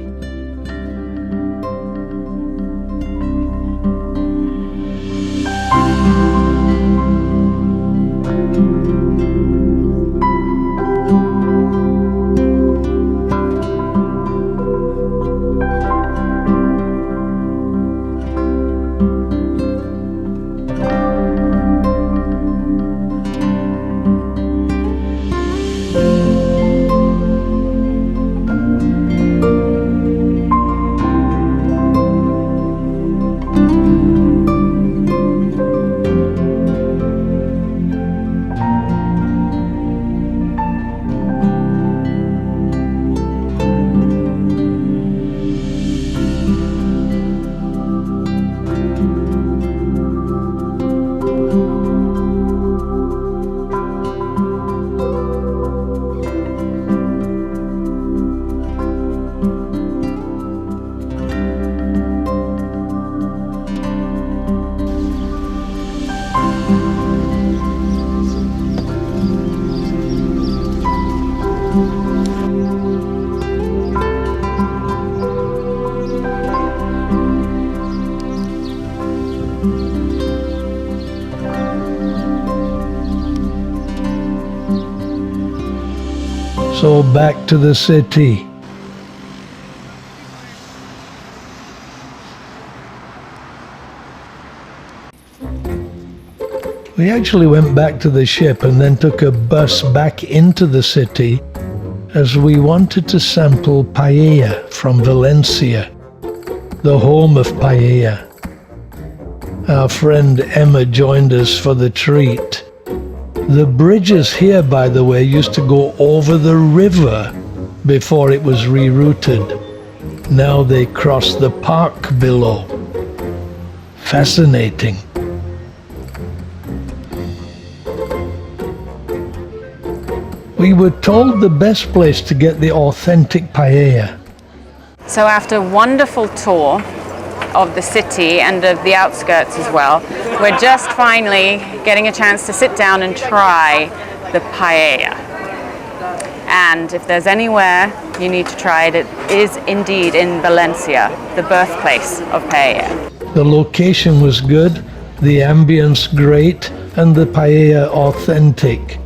So back to the city. We actually went back to the ship and then took a bus back into the city as we wanted to sample paella from Valencia, the home of paella. Our friend Emma joined us for the treat. The bridges here, by the way, used to go over the river before it was rerouted. Now they cross the park below. Fascinating. We were told the best place to get the authentic paella. So after a wonderful tour of the city and of the outskirts as well, we're just finally getting a chance to sit down and try the paella. And if there's anywhere you need to try it, it is indeed in Valencia, the birthplace of paella. The location was good, the ambience great, and the paella authentic.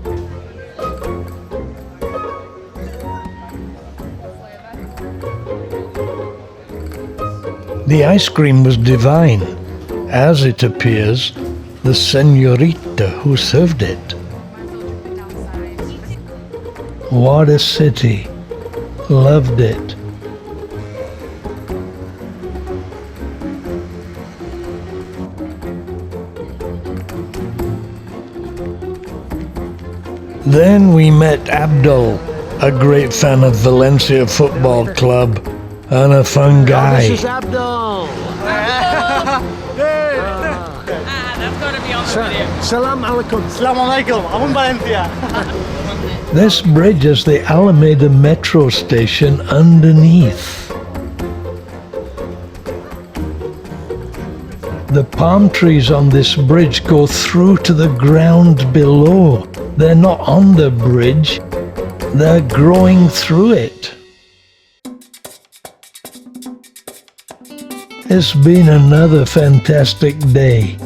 The ice cream was divine. as it appears, the señorita who served it. What a city. Loved it. Then we met Abdul, a great fan of Valencia Football Club and a fun guy. This is Abdul. That's got to be on the video. Salam alaikum. Salam alaikum. I'm in Valencia. This bridge is the Alameda metro station underneath. The palm trees on this bridge go through to the ground below. They're not on the bridge, they're growing through it. It's been another fantastic day.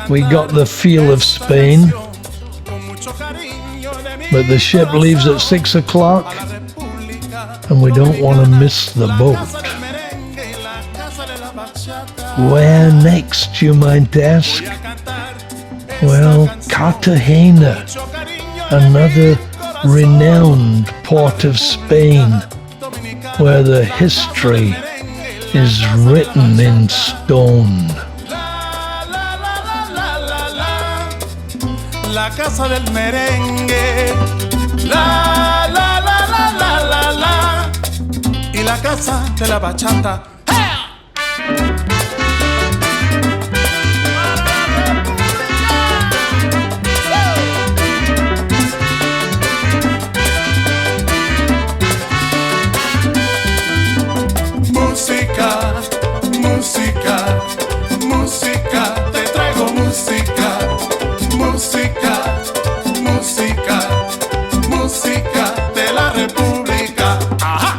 We got the feel of Spain, but the ship leaves at 6 o'clock and we don't want to miss the boat. Where next, you might ask? Well, Cartagena, another renowned port of Spain, where the history is written in stone. La casa del merengue, la la la la la la la, y la casa de la bachata. Música, música, música, te traigo música. Música, música, música de la República. ¡Ajá!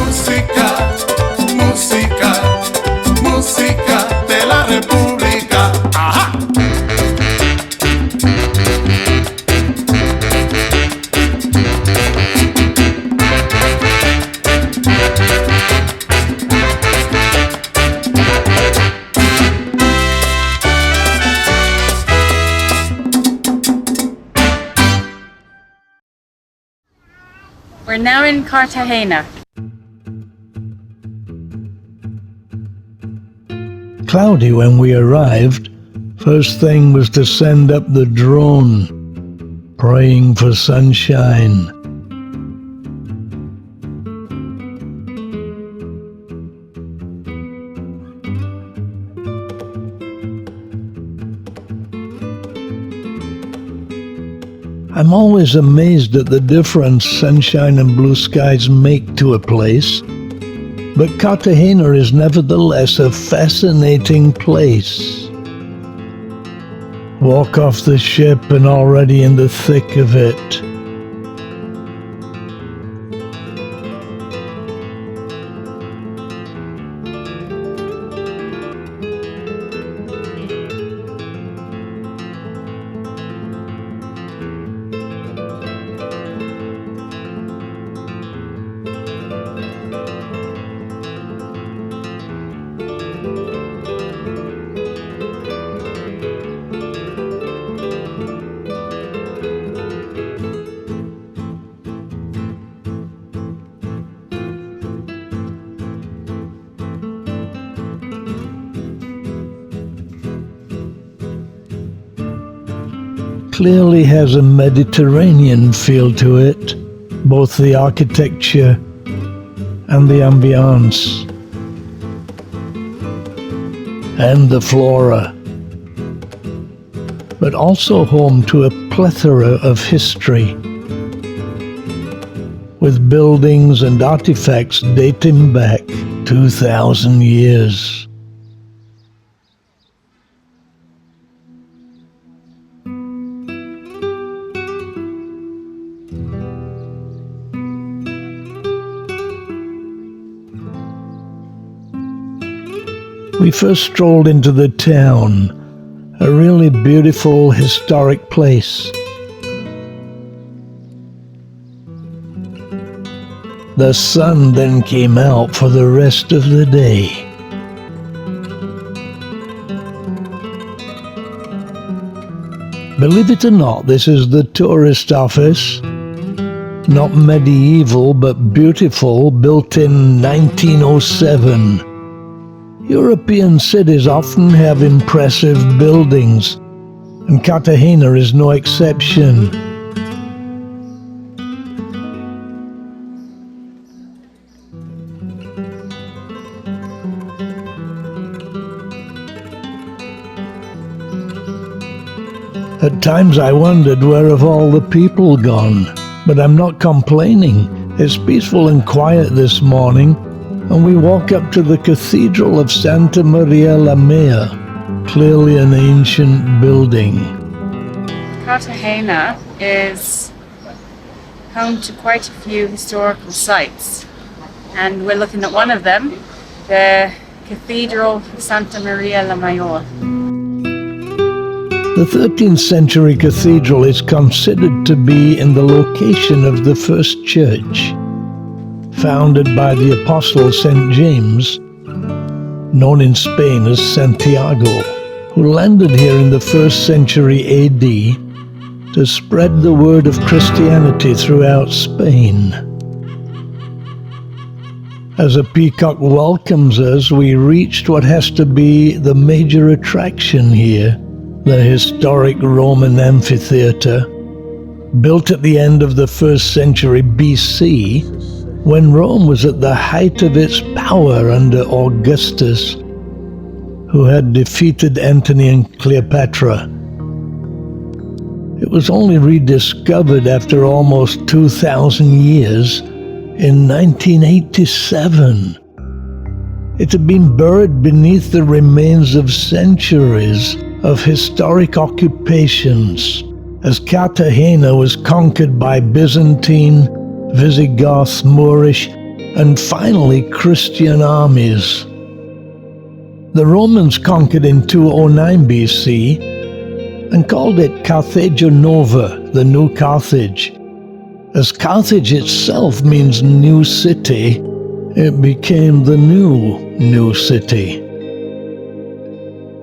Música, música, música de la República. ¡Ajá! We're now in Cartagena. Cloudy when we arrived. First thing was to send up the drone, praying for sunshine. I'm always amazed at the difference sunshine and blue skies make to a place. But Cartagena is nevertheless a fascinating place. Walk off the ship and already in the thick of it. Clearly has a Mediterranean feel to it, both the architecture and the ambience, and the flora, but also home to a plethora of history, with buildings and artifacts dating back 2,000 years. We first strolled into the town, a really beautiful historic place. The sun then came out for the rest of the day. Believe it or not, this is the tourist office. Not medieval, but beautiful, built in 1907. European cities often have impressive buildings, and Cartagena is no exception. At times I wondered where have all the people gone, but I'm not complaining. It's peaceful and quiet this morning, and we walk up to the Cathedral of Santa Maria la Mea, clearly an ancient building. Cartagena is home to quite a few historical sites, and we're looking at one of them, the Cathedral of Santa Maria la Mayor. The 13th century cathedral is considered to be in the location of the first church, founded by the Apostle St. James, known in Spain as Santiago, who landed here in the 1st century AD to spread the word of Christianity throughout Spain. As a peacock welcomes us, we reached what has to be the major attraction here, the historic Roman amphitheatre, built at the end of the 1st century BC, when Rome was at the height of its power under Augustus, who had defeated Antony and Cleopatra. It was only rediscovered after almost 2,000 years in 1987. It had been buried beneath the remains of centuries of historic occupations, as Cartagena was conquered by Byzantine, Visigoth, Moorish, and finally Christian armies. The Romans conquered in 209 BC and called it Carthago Nova, the New Carthage. As Carthage itself means new city, it became the new city.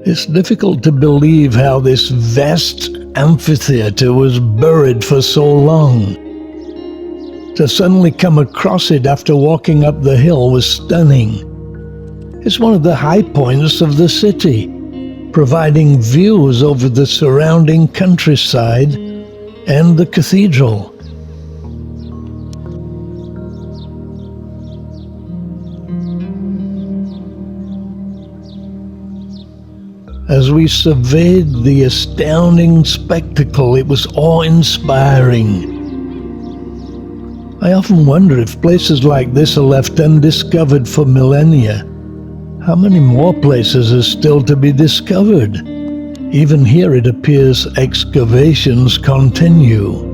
It's difficult to believe how this vast amphitheatre was buried for so long. To suddenly come across it after walking up the hill was stunning. It's one of the high points of the city, providing views over the surrounding countryside and the cathedral. As we surveyed the astounding spectacle, it was awe-inspiring. I often wonder if places like this are left undiscovered for millennia. How many more places are still to be discovered? Even here it appears excavations continue.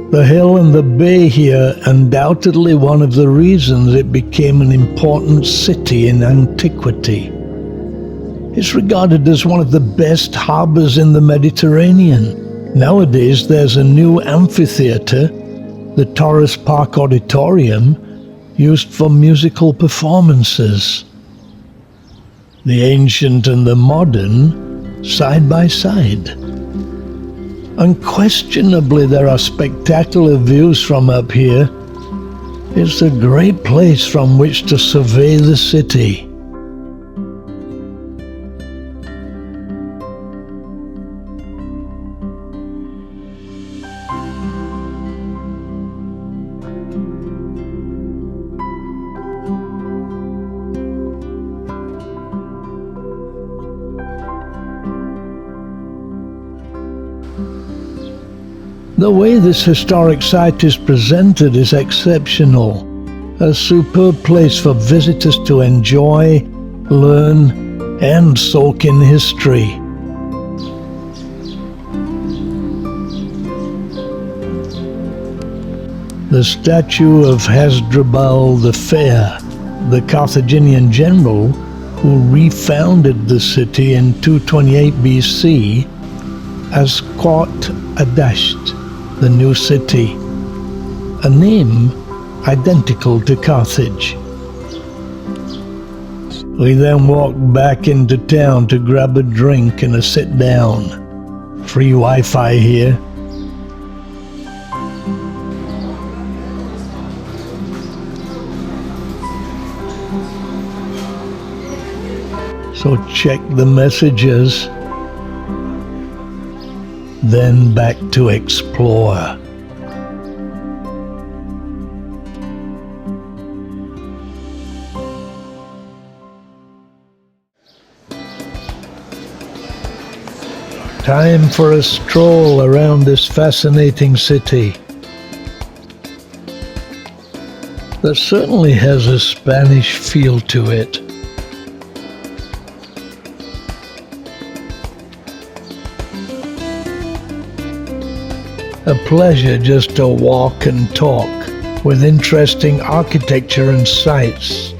The hill and the bay here undoubtedly one of the reasons it became an important city in antiquity. It's regarded as one of the best harbors in the Mediterranean. Nowadays there's a new amphitheatre, the Torres Park Auditorium, used for musical performances. The ancient and the modern, side by side. Unquestionably, there are spectacular views from up here. It's a great place from which to survey the city. The way this historic site is presented is exceptional. A superb place for visitors to enjoy, learn, and soak in history. The statue of Hasdrubal the Fair, the Carthaginian general who refounded the city in 228 BC, as Quart Adasht, the new city, a name identical to Carthage. We then walked back into town to grab a drink and a sit down. Free Wi-Fi here. So check the messages, then back to explore. Time for a stroll around this fascinating city that certainly has a Spanish feel to it. A pleasure just to walk and talk with interesting architecture and sights.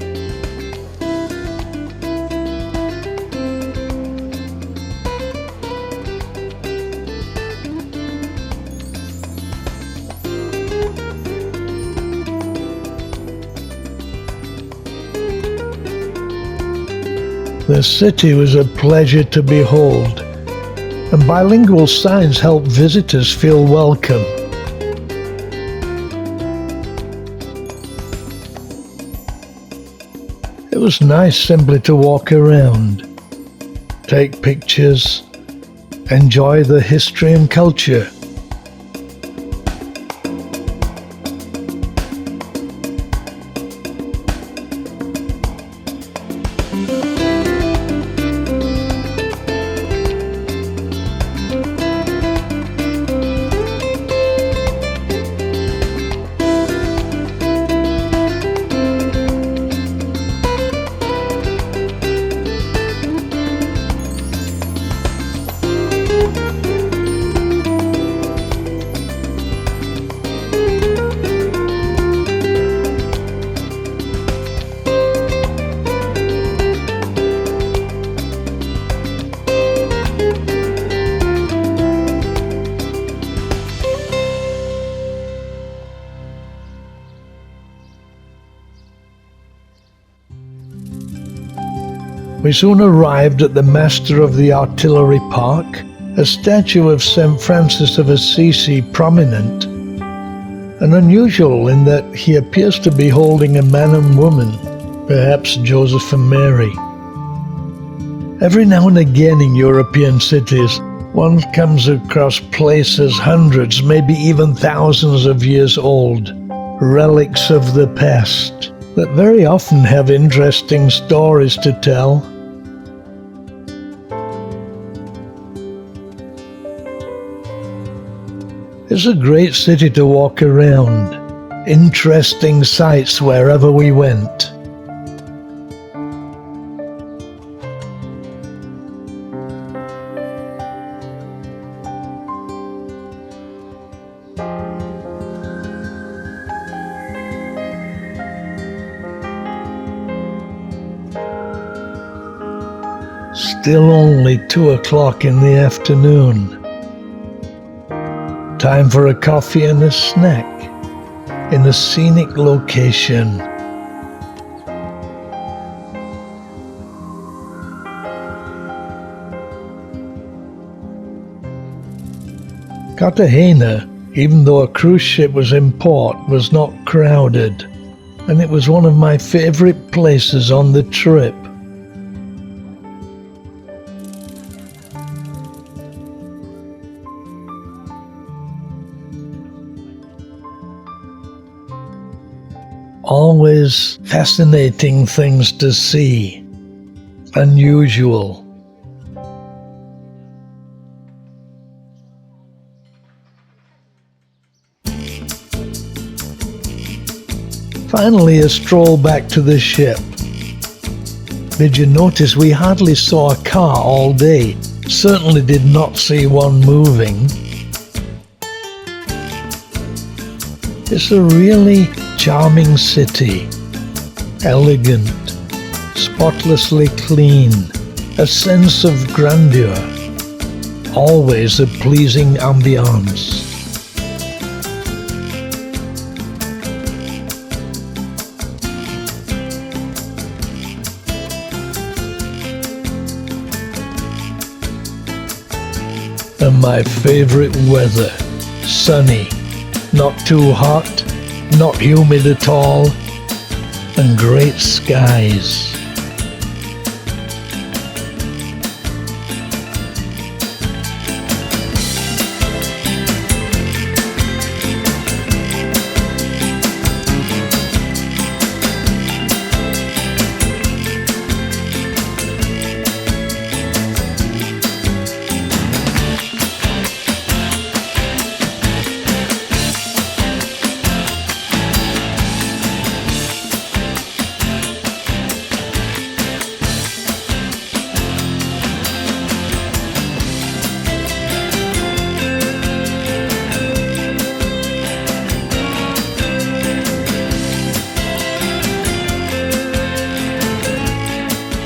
The city was a pleasure to behold, and bilingual signs help visitors feel welcome. It was nice simply to walk around, take pictures, enjoy the history and culture. We soon arrived at the Master of the Artillery Park, a statue of St. Francis of Assisi prominent, and unusual in that he appears to be holding a man and woman, perhaps Joseph and Mary. Every now and again in European cities, one comes across places hundreds, maybe even thousands of years old, relics of the past, that very often have interesting stories to tell. It's a great city to walk around, interesting sights wherever we went. Still only 2 o'clock in the afternoon. Time for a coffee and a snack in a scenic location. Cartagena, even though a cruise ship was in port, was not crowded, and it was one of my favorite places on the trip. Always fascinating things to see, unusual. Finally, a stroll back to the ship. Did you notice we hardly saw a car all day? Certainly did not see one moving. It's a really charming city. Elegant, spotlessly clean, a sense of grandeur. Always a pleasing ambience. And my favorite weather, sunny, not too hot, not humid at all, and great skies.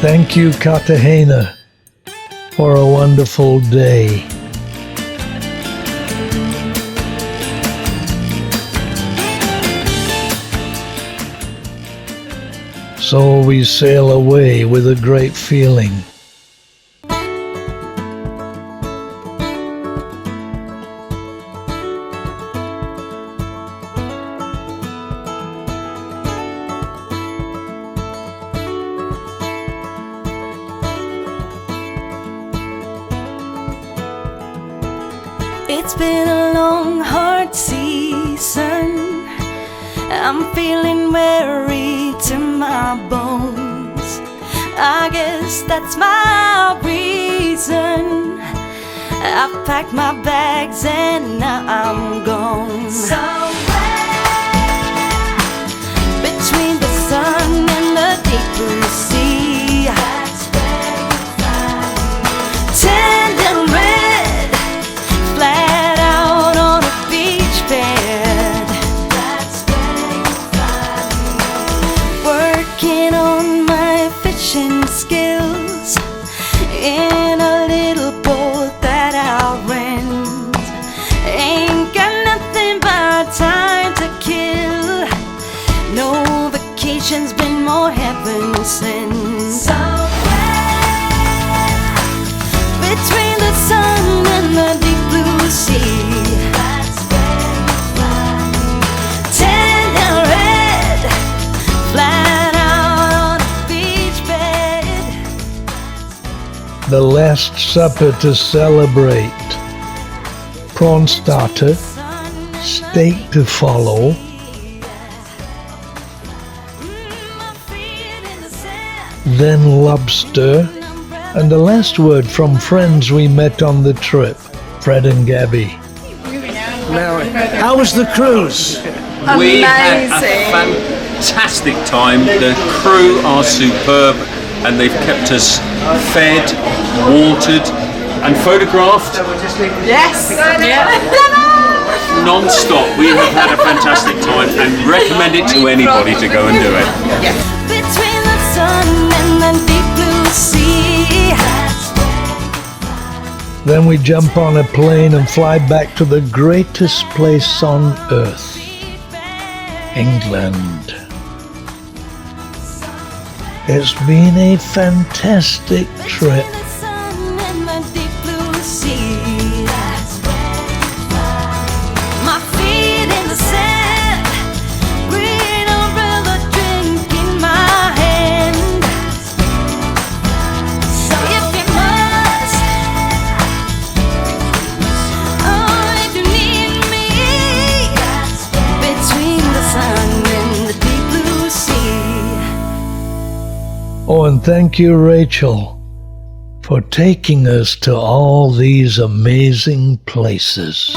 Thank you, Cartagena, for a wonderful day. So we sail away with a great feeling. It's been a long, hard season. I'm feeling weary to my bones. I guess that's my reason. I've packed my bags and now I'm gone. Somewhere between the sun and the deep blue sea. That's where you find me. Tender red, flat out on a beach bed. That's where you find me. Working on my fishing skills in a little boat that I'll rent. Ain't got nothing but time to kill. No vacation's been more heaven sent. Somewhere between the sun and the deep blue sea. That's where you find me. Tender red, flat out on a beach bed. The Last Supper to celebrate. Prawn starter, steak to follow, then lobster, and the last word from friends we met on the trip, Fred and Gabby. Now, how was the cruise? We had a fantastic time. The crew are superb and they've kept us fed, watered and photographed non-stop. We have had a fantastic time and recommend it to anybody to go and do it. Between the sun and the deep blue sea. Then we jump on a plane and fly back to the greatest place on earth, England. It's been a fantastic trip. The sun and the deep blue sea. My feet in the sand, green umbrella drink in my hand. If you must, oh, if you need me, between the sun and the deep blue sea. Oh, and thank you, Rachel, for taking us to all these amazing places.